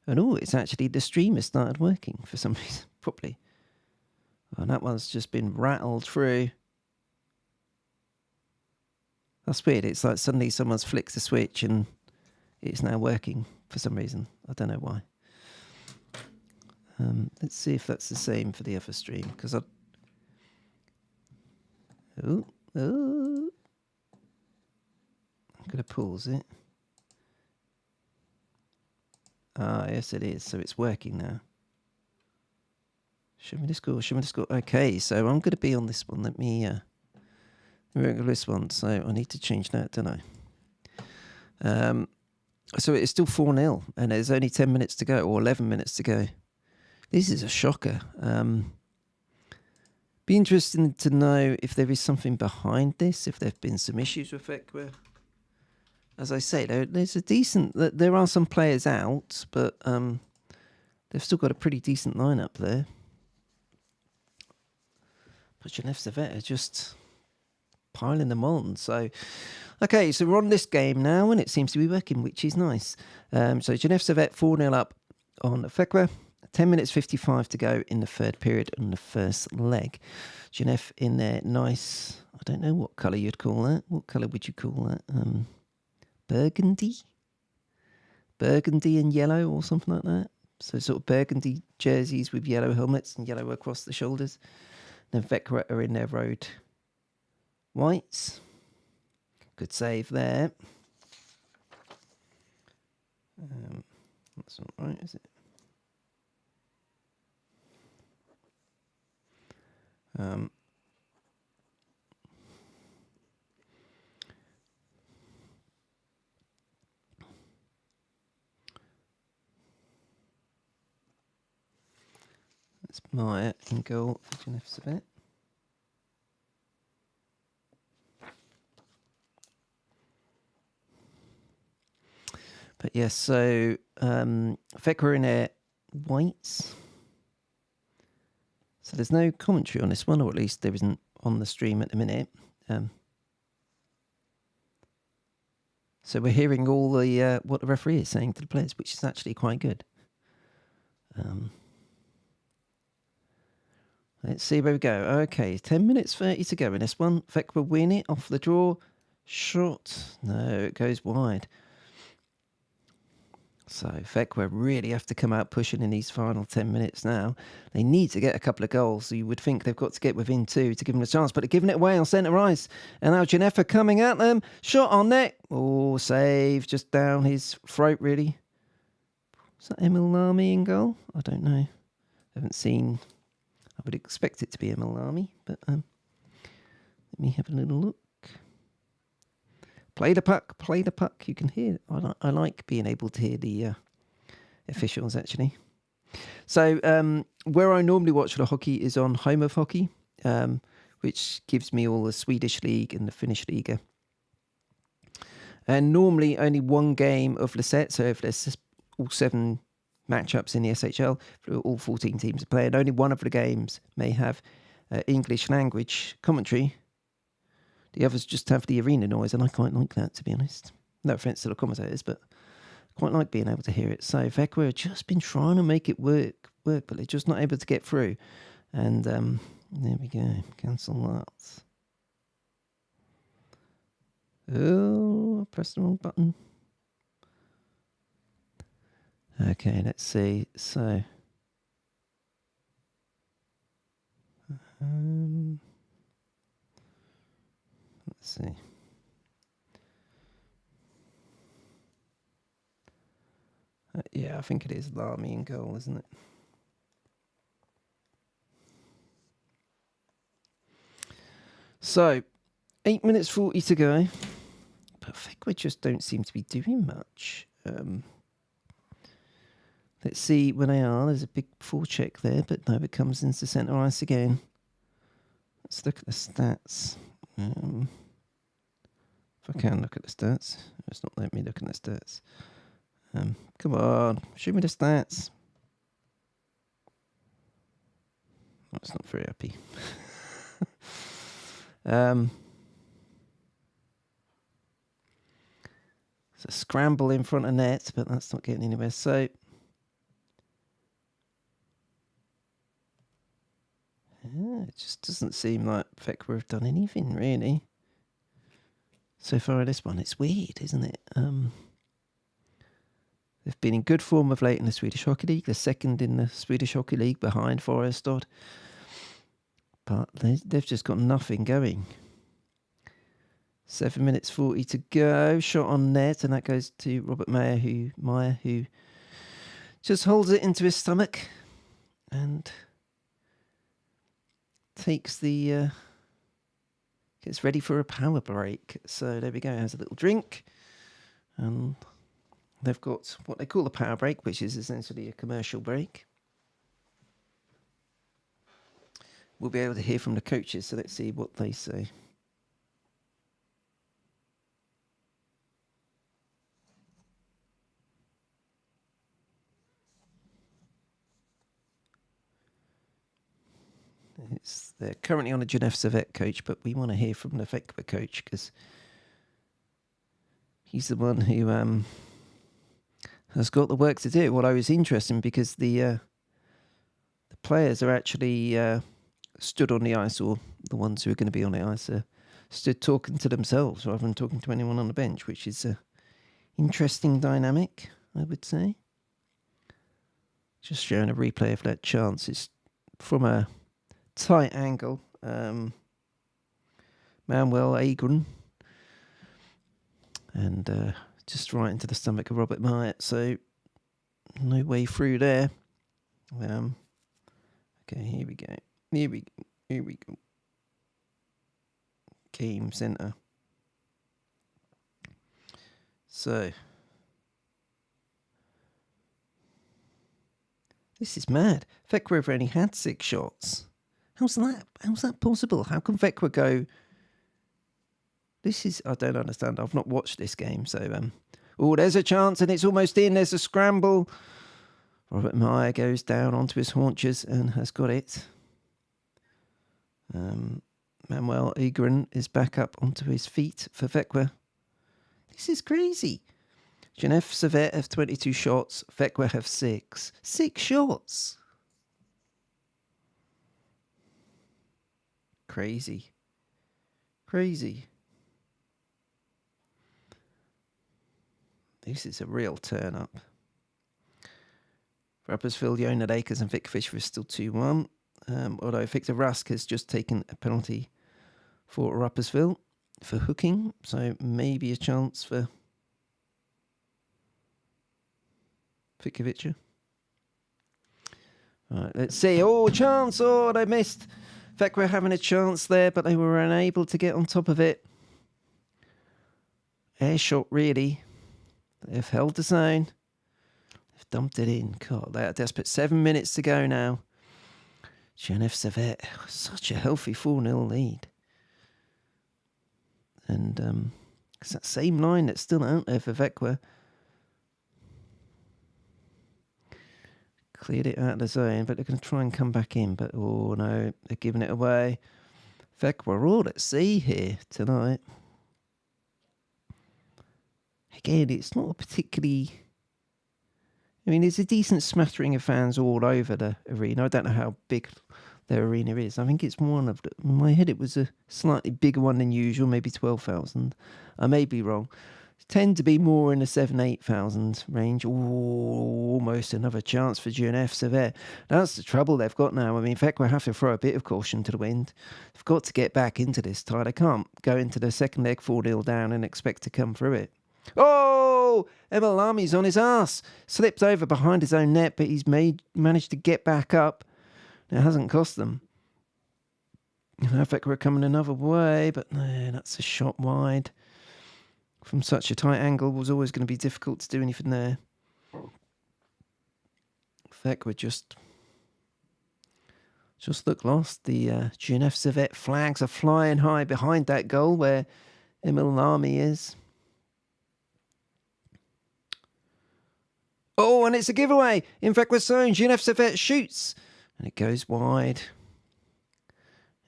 And it's actually the stream has started working for some reason, properly. And that one's just been rattled through. That's weird. It's like suddenly someone's flicked the switch and it's now working for some reason. I don't know why. Let's see if that's the same for the other stream, because I... I'm going to pause it. Yes it is. So it's working now. Show me the score. Okay, so I'm going to be on this one. Let me go this one. So I need to change that, don't I? So it's still 4-0, and there's only 10 minutes to go, or 11 minutes to go. This is a shocker. Be interesting to know if there is something behind this, if there have been some issues with Equa. As I say, there's a decent... There are some players out, but they've still got a pretty decent lineup there. But Genève Servette are just piling them on. So, okay, so we're on this game now, and it seems to be working, which is nice. So Genève Servette 4-0 up on Fekwa. 10 minutes 55 to go in the third period on the first leg. Genève in their nice... I don't know what colour you'd call that. What colour would you call that? Burgundy? Burgundy and yellow or something like that. So sort of burgundy jerseys with yellow helmets and yellow across the shoulders. Then Fekwa are in their road whites. Good save there. That's not right, is it? That's Maya in goal for Genève Servette. But yes, so Fekwa in their whites. So there's no commentary on this one, or at least there isn't on the stream at the minute. So we're hearing all the what the referee is saying to the players, which is actually quite good. Let's see where we go. Okay, 10 minutes 30 to go in this one. Fekwa win it off the draw. Shot. No, it goes wide. So Vecchia really have to come out pushing in these final 10 minutes now. They need to get a couple of goals. So you would think they've got to get within 2 to give them a chance, but they're giving it away on centre ice. And now Gineffa coming at them. Shot on net. Oh, save just down his throat, really. Is that Emil Lamy in goal? I don't know. Haven't seen. I would expect it to be Emil Lamy, but let me have a little look. Play the puck, play the puck. You can hear. I like being able to hear the officials, actually. So where I normally watch the hockey is on Home of Hockey, which gives me all the Swedish league and the Finnish Liga. And normally only one game of the set. So if there's all 7 matchups in the SHL, all 14 teams are playing, only one of the games may have English language commentary. The others just have the arena noise, and I quite like that, to be honest. No offence to the commentators, but I quite like being able to hear it. So Vecchia have just been trying to make it work, but they're just not able to get through. And there we go. Cancel that. Oh, I pressed the wrong button. Okay, let's see. So let's see. Yeah, I think it is Lamy in goal, isn't it? So, 8 minutes 40 to go. But Vecchia just don't seem to be doing much. Let's see when they are. There's a big forecheck there, but no, it comes into centre ice again. Let's look at the stats. If I can look at the stats. It's not letting me look at the stats. Come on, show me the stats. That's not very happy. It's a scramble in front of net, but that's not getting anywhere. So it just doesn't seem like Vecchia have done anything really so far in this one. It's weird, isn't it? They've been in good form of late in the Swedish Hockey League. They're second in the Swedish Hockey League behind Forestad. But they've just got nothing going. 7 minutes 40 to go. Shot on net, and that goes to Robert Meyer, who just holds it into his stomach and takes the gets ready for a power break. So there we go. Has a little drink, and they've got what they call a power break, which is essentially a commercial break. We'll be able to hear from the coaches, so let's see what they say. They're currently on a Genève Servette coach, but we want to hear from the Vecchia coach because he's the one who has got the work to do. What I was interested in, because the players are actually stood on the ice, or the ones who are going to be on the ice are stood talking to themselves rather than talking to anyone on the bench, which is an interesting dynamic, I would say. Just showing a replay of that chance. It's from a tight angle. Manuel Agren. And just right into the stomach of Robert Myatt. So no way through there. Okay, here we go. Here we go. Game centre. So this is mad. Vecchia have only had 6 shots. How's that possible? How can Vecchia go? I don't understand. I've not watched this game, so there's a chance and it's almost in. There's a scramble. Robert Meyer goes down onto his haunches and has got it. Manuel Agren is back up onto his feet for Vecchia. This is crazy. Genève Servette have 22 shots. Vecchia have 6. 6 shots. Crazy. This is a real turn up. For Uppersfield, Jonah Akers and Victor Fisher is still 2-1. Although Victor Rask has just taken a penalty for Uppersfield for hooking. So maybe a chance for Vikovic. Right, let's see. Oh, chance. Oh, they missed. Vekwa having a chance there, but they were unable to get on top of it. Air shot, really. They've held the zone. They've dumped it in. God, they are desperate. 7 minutes to go now. GNF Servette, such a healthy 4-0 lead. And it's that same line that's still out there for Vekwa. Cleared it out of the zone, but they're going to try and come back in. But, oh, no, they're giving it away. Vekwa all at sea here tonight. Again, it's not a particularly... I mean, there's a decent smattering of fans all over the arena. I don't know how big their arena is. I think it's one of the... In my head, it was a slightly bigger one than usual, maybe 12,000. I may be wrong. Tend to be more in the 7,000-8,000 range. Ooh, almost another chance for GNF Servette. That's the trouble they've got now. I mean, Vekwa have to throw a bit of caution to the wind. They've got to get back into this tie. They can't go into the second leg 4-0 down and expect to come through it. Oh! Emil Lami's on his arse. Slipped over behind his own net, but he's managed to get back up. It hasn't cost them. Vekwa are coming another way, but no, that's a shot wide. From such a tight angle was always going to be difficult to do anything there. Vekwa just look lost. The GNF Servette flags are flying high behind that goal where Emil Lamy is. Oh, and it's a giveaway. In Vekwa's zone, GNF Servette shoots. And it goes wide.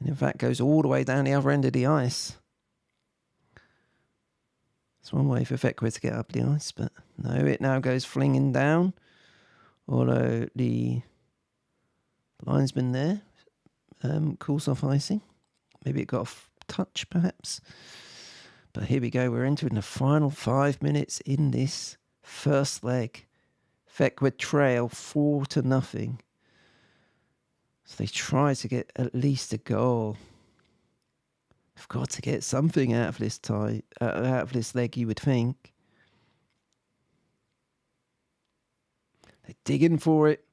And in fact goes all the way down the other end of the ice. It's one way for Vekwa to get up the ice, but no, it now goes flinging down. Although the linesman there calls off icing. Maybe it got a touch, perhaps. But here we go. We're entering the final 5 minutes in this first leg. Vekwa trail 4-0. So they try to get at least a goal. They've got to get something out of this tie, out of this leg, you would think. They're digging for it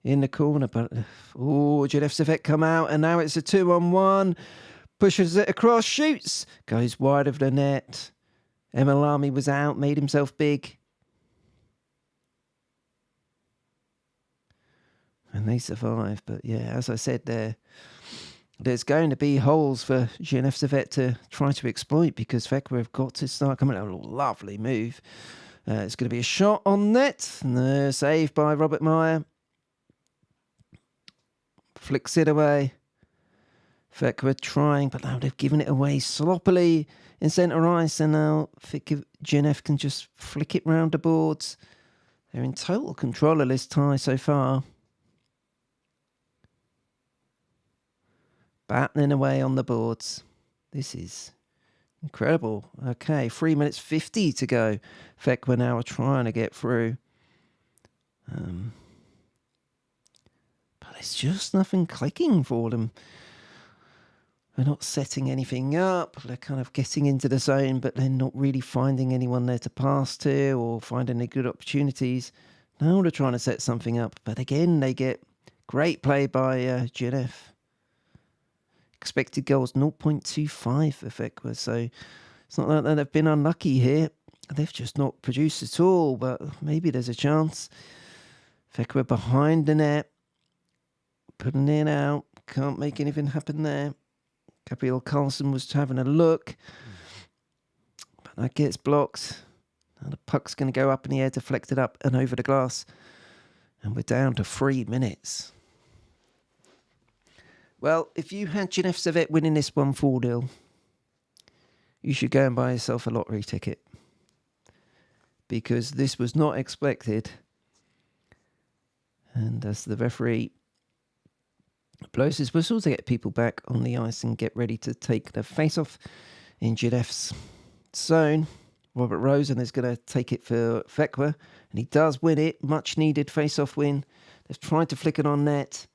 in the corner, but oh, GNF Servette come out, and now it's a 2-on-1. Pushes it across, shoots, goes wide of the net. Emil Lamy was out, made himself big. And they survive, but yeah, as I said there's going to be holes for GNF Servette to try to exploit because Vekwa have got to start coming out. A lovely move. It's going to be a shot on net. No, saved by Robert Meyer. Flicks it away. Vekwa trying, but now they've given it away sloppily in centre ice, and now GNF can just flick it round the boards. They're in total control of this tie so far. Battling away on the boards. This is incredible. Okay, 3 minutes 50 to go. Vekwa now are trying to get through. But there's just nothing clicking for them. They're not setting anything up. They're kind of getting into the zone, but they're not really finding anyone there to pass to or finding any good opportunities. Now they're trying to set something up. But again, they get great play by GNF. Expected goals 0.25 for Vekwa, so it's not like that they've been unlucky here. They've just not produced at all, but maybe there's a chance. Vekwa behind the net, putting it out, can't make anything happen there. Gabriel Carlson was having a look, but that gets blocked. Now the puck's going to go up in the air, deflected up and over the glass, and we're down to 3 minutes. Well, if you had GNF Servette winning this one 4-0, you should go and buy yourself a lottery ticket. Because this was not expected. And as the referee blows his whistle to get people back on the ice and get ready to take the face-off in GNF's zone, Robert Rosen is going to take it for Vekwa, and he does win it. Much needed face-off win. They've tried to flick it on net.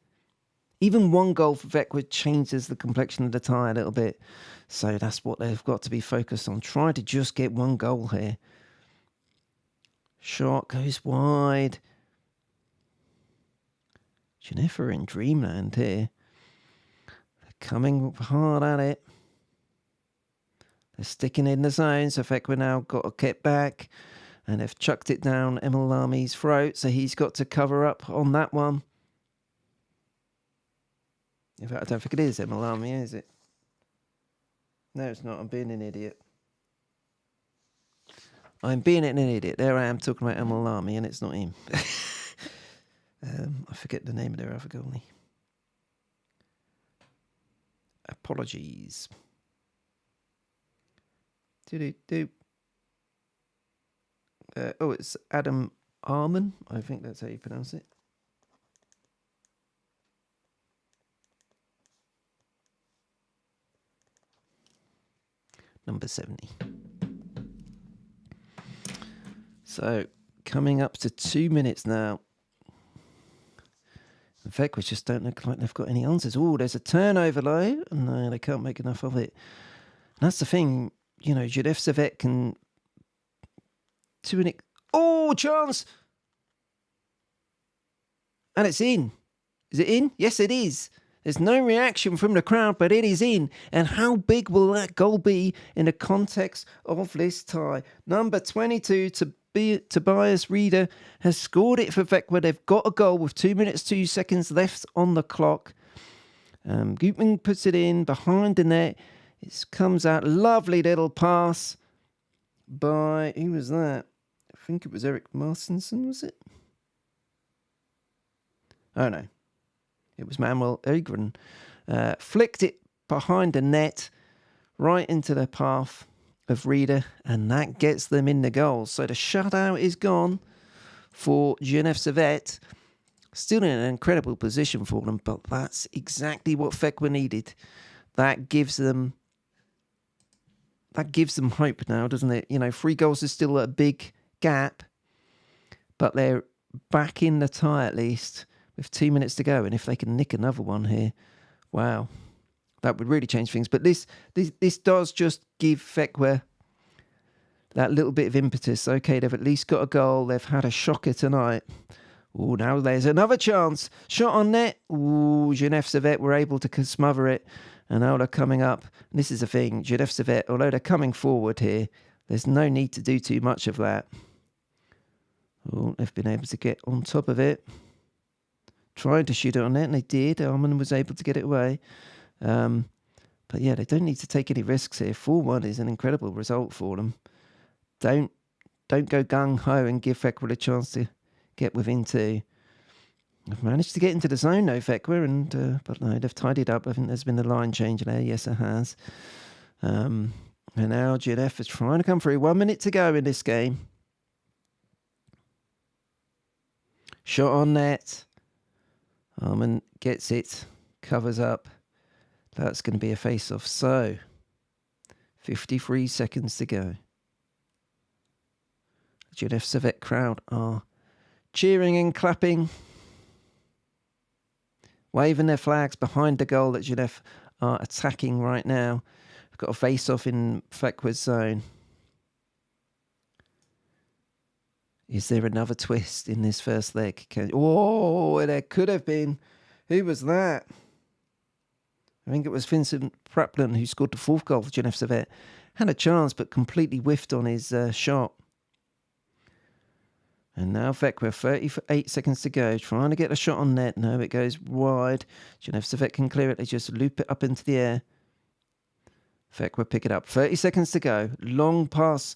Even one goal for Vekwa changes the complexion of the tie a little bit. So that's what they've got to be focused on. Try to just get one goal here. Shot goes wide. Genève are in dreamland here. They're coming hard at it. They're sticking in the zone, so Vekwa now got to get back. And they've chucked it down Emil Lami's throat, so he's got to cover up on that one. In fact, I don't think it is Emil Lami, is it? No, it's not. I'm being an idiot. I'm being an idiot. There I am talking about Emil Lami, and it's not him. I forget the name of their other goalie. Apologies. It's Adam Arman. I think that's how you pronounce it. Number 70. So, coming up to 2 minutes now. In fact, we just don't look like they've got any answers. Oh, there's a turnover low. No, they can't make enough of it. And that's the thing. You know, Genève Servette can... Oh, chance! And it's in. Is it in? Yes, it is. There's no reaction from the crowd, but it is in. And how big will that goal be in the context of this tie? Number 22, Tobias Rieder, has scored it for Vekwa. They've got a goal with 2 minutes, 2 seconds left on the clock. Gutman puts it in behind the net. It comes out. Lovely little pass by... Who was that? I think it was Erik Martinsen, was it? Oh, no. It was Manuel Egren. Flicked it behind the net, right into the path of Rieder, and that gets them in the goal. So the shutout is gone for Genève Servette. Still in an incredible position for them, but that's exactly what Vekwa needed. That gives them hope now, doesn't it? You know, 3 goals is still a big gap, but they're back in the tie at least with 2 minutes to go. And if they can nick another one here, wow, that would really change things. But this does just give Vekwa that little bit of impetus. Okay, they've at least got a goal. They've had a shocker tonight. Oh, now there's another chance. Shot on net. Ooh, Genève Servette were able to smother it. And now they're coming up. And this is the thing. Genève Servette, although they're coming forward here, there's no need to do too much of that. Oh, they've been able to get on top of it. Trying to shoot it on net, and they did. Arman was able to get it away. But yeah, they don't need to take any risks here. 4-1 is an incredible result for them. Don't go gung-ho and give Vekwa a chance to get within 2. I've managed to get into the zone though, Vekwa, but no, they've tied it up. I think there's been a line change there. Yes, it has. And now Genève is trying to come through. 1 minute to go in this game. Shot on net. Arman gets it, covers up. That's going to be a face-off. So, 53 seconds to go. The Genève Servette crowd are cheering and clapping, waving their flags behind the goal that Genève are attacking right now. We've got a face-off in Vekwa's zone. Is there another twist in this first leg? Oh, there could have been. Who was that? I think it was Vincent Praplin who scored the 4th goal for Genève Servette. Had a chance, but completely whiffed on his shot. And now Vekwa, 38 seconds to go, trying to get a shot on net. No, it goes wide. Genève Servette can clear it. They just loop it up into the air. Vekwa pick it up. 30 seconds to go. Long pass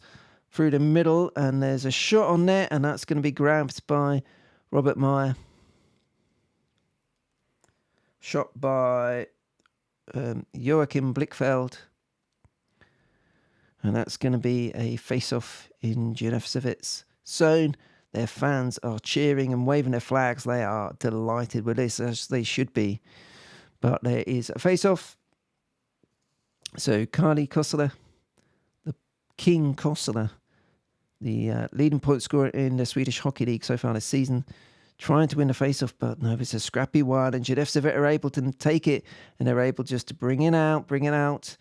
through the middle, and there's a shot on net, and that's going to be grabbed by Robert Meyer. Shot by Joachim Blickfeld. And that's going to be a face-off in Genève Servette's zone. Their fans are cheering and waving their flags. They are delighted with this, as they should be. But there is a face-off. So Kali Kossela, the King Kossela, the leading point scorer in the Swedish Hockey League so far this season, trying to win the face-off, but no, it's a scrappy one, and Genève are able to take it, and they're able just to bring it out,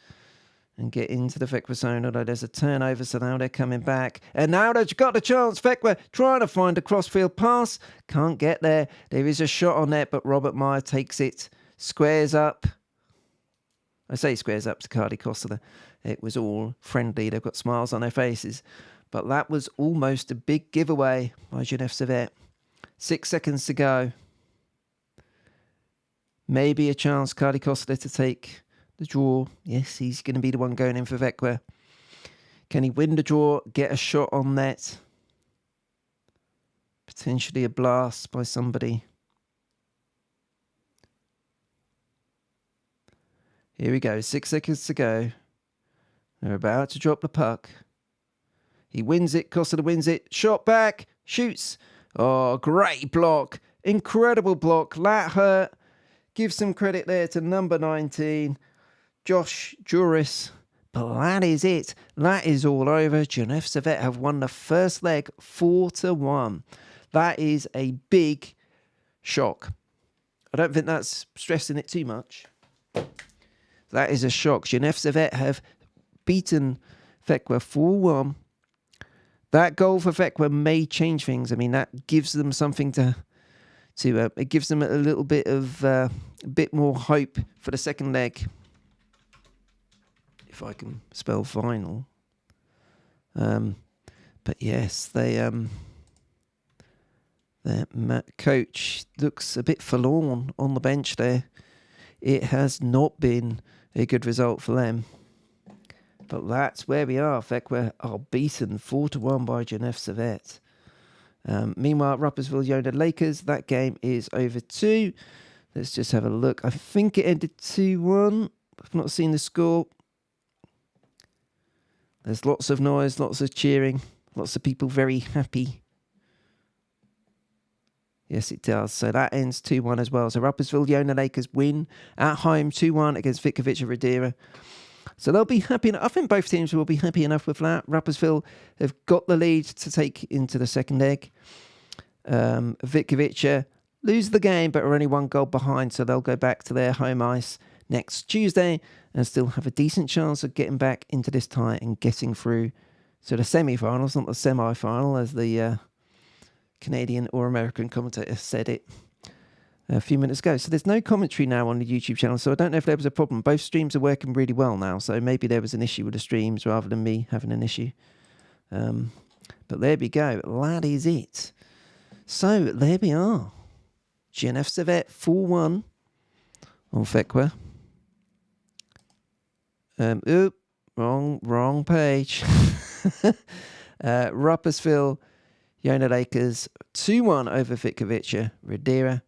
and get into the Vecchia zone, although there's a turnover, so now they're coming back. And now they've got the chance. Vecchia trying to find a crossfield pass. Can't get there. There is a shot on net, but Robert Meyer takes it. Squares up. I say squares up to Cardi Costa. It was all friendly. They've got smiles on their faces. But that was almost a big giveaway by Genève Servette. 6 seconds to go. Maybe a chance, Cardi Costa, to take the draw. Yes, he's going to be the one going in for Vecchia. Can he win the draw, get a shot on net? Potentially a blast by somebody. Here we go, 6 seconds to go. They're about to drop the puck. He wins it, Costa wins it, shot back, shoots. Oh, great block. Incredible block. That hurt. Give some credit there to number 19, Josh Juris. But that is it. That is all over. Genève Servette have won the first leg 4-1. That is a big shock. I don't think that's stressing it too much. That is a shock. Genève Servette have beaten Vecchia 4-1. That goal for Vecchia may change things. I mean, that gives them something to it gives them a little bit of a bit more hope for the second leg. If I can spell vinyl. But yes, their coach looks a bit forlorn on the bench there. It has not been a good result for them. But that's where we are. Vecchia are beaten 4-1 by Genève Servette. Meanwhile, Rapperswil Jona Lakers, that game is over 2. Let's just have a look. I think it ended 2-1. I've not seen the score. There's lots of noise, lots of cheering, lots of people very happy. Yes, it does. So that ends 2-1 as well. So Rapperswil Jona Lakers win at home 2-1 against Vitkovic Radira. So they'll be happy enough. I think both teams will be happy enough with that. Rapperswil have got the lead to take into the second leg. Vitkovic lose the game, but are only 1 goal behind, so they'll go back to their home ice next Tuesday and still have a decent chance of getting back into this tie and getting through to the semi-finals, not the semi-final, as the Canadian or American commentator said it a few minutes ago. So there's no commentary now on the YouTube channel, so I don't know if there was a problem. Both streams are working really well now, so maybe there was an issue with the streams rather than me having an issue. But there we go. That is it. So there we are. Genève Servette 4-1 on Vecchia. Wrong page. Rapperswil Jona Lakers 2-1 over Vitkovic Radira.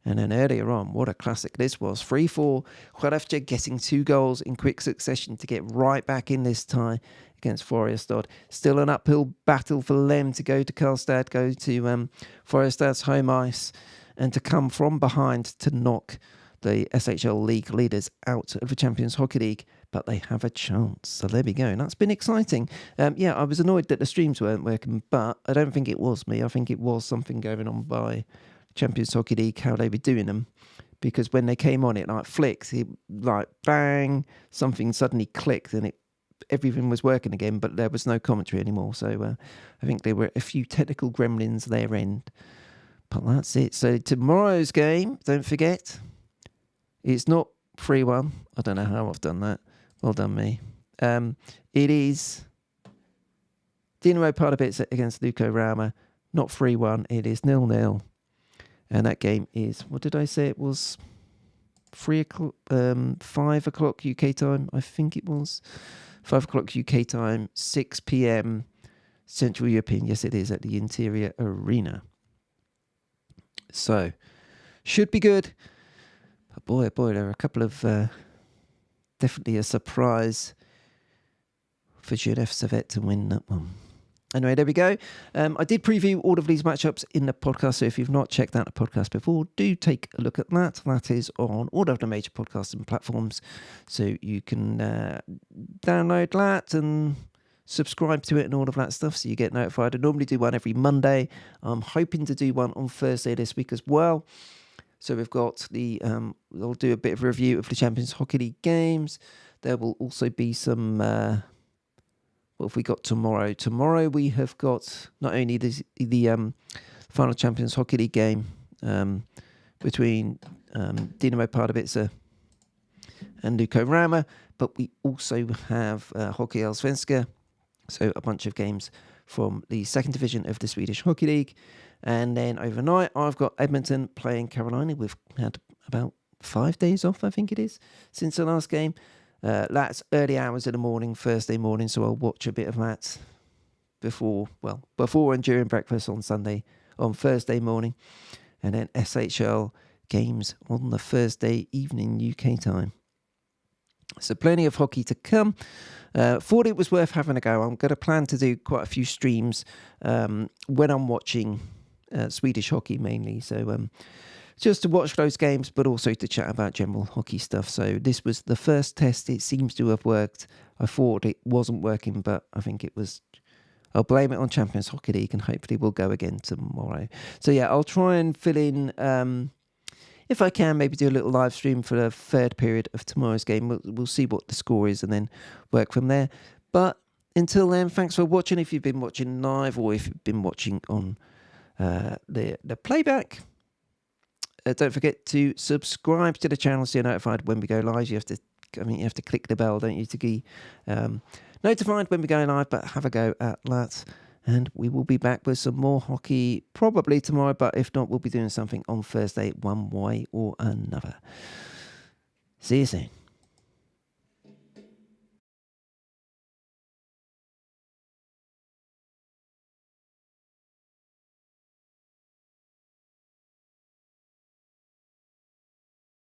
And then earlier on, what a classic this was. 3-4, Chorefce getting 2 goals in quick succession to get right back in this tie against Forestad. Still an uphill battle for them to go to Karlstad, go to Forestad's home ice, and to come from behind to knock the SHL League leaders out of the Champions Hockey League. But they have a chance. So there we go. And that's been exciting. Yeah, I was annoyed that the streams weren't working, but I don't think it was me. I think it was something going on by Champions Hockey League, how they were doing them, because when they came on, it like flicked, it like bang, something suddenly clicked and everything was working again, but there was no commentary anymore. So I think there were a few technical gremlins their end, but that's it. So tomorrow's game, don't forget, it's not 3-1. I don't know how I've done that. Well done me. It is Dinamo Pardubice against Lukko Rauma. Not 3-1. It is 0-0. And that game is, what did I say? It was 5 o'clock UK time. I think it was 5 o'clock UK time, 6 p.m. Central European. Yes, it is at the Interior Arena. So, should be good. But boy, there are a couple of, definitely a surprise for Genève Servette to win that one. Anyway, there we go. I did preview all of these matchups in the podcast, so if you've not checked out the podcast before, do take a look at that. That is on all of the major podcasting platforms, so you can download that and subscribe to it and all of that stuff so you get notified. I normally do one every Monday. I'm hoping to do one on Thursday this week as well. So we've got we'll do a bit of a review of the Champions Hockey League games. There will also be some, what have we got tomorrow? Tomorrow we have got not only the final Champions Hockey League game between Dinamo Pardubice and Luko Rama, but we also have Hockey Allsvenska, so a bunch of games from the second division of the Swedish Hockey League. And then overnight, I've got Edmonton playing Carolina. We've had about 5 days off, I think it is, since the last game. That's early hours in the morning, Thursday morning, so I'll watch a bit of that before and during breakfast on Thursday morning. And then SHL games on the Thursday evening UK time. So plenty of hockey to come. Thought it was worth having a go. I'm going to plan to do quite a few streams when I'm watching Swedish hockey mainly. So just to watch those games, but also to chat about general hockey stuff. So this was the first test. It seems to have worked. I thought it wasn't working, but I think it was. I'll blame it on Champions Hockey League, and hopefully we'll go again tomorrow. So yeah, I'll try and fill in, if I can, maybe do a little live stream for the third period of tomorrow's game. We'll see what the score is and then work from there. But until then, thanks for watching. If you've been watching live or if you've been watching on the playback, don't forget to subscribe to the channel so you're notified when we go live. You have to click the bell, don't you, to be notified when we go live, but have a go at that. And we will be back with some more hockey probably tomorrow, but if not, we'll be doing something on Thursday one way or another. See you soon.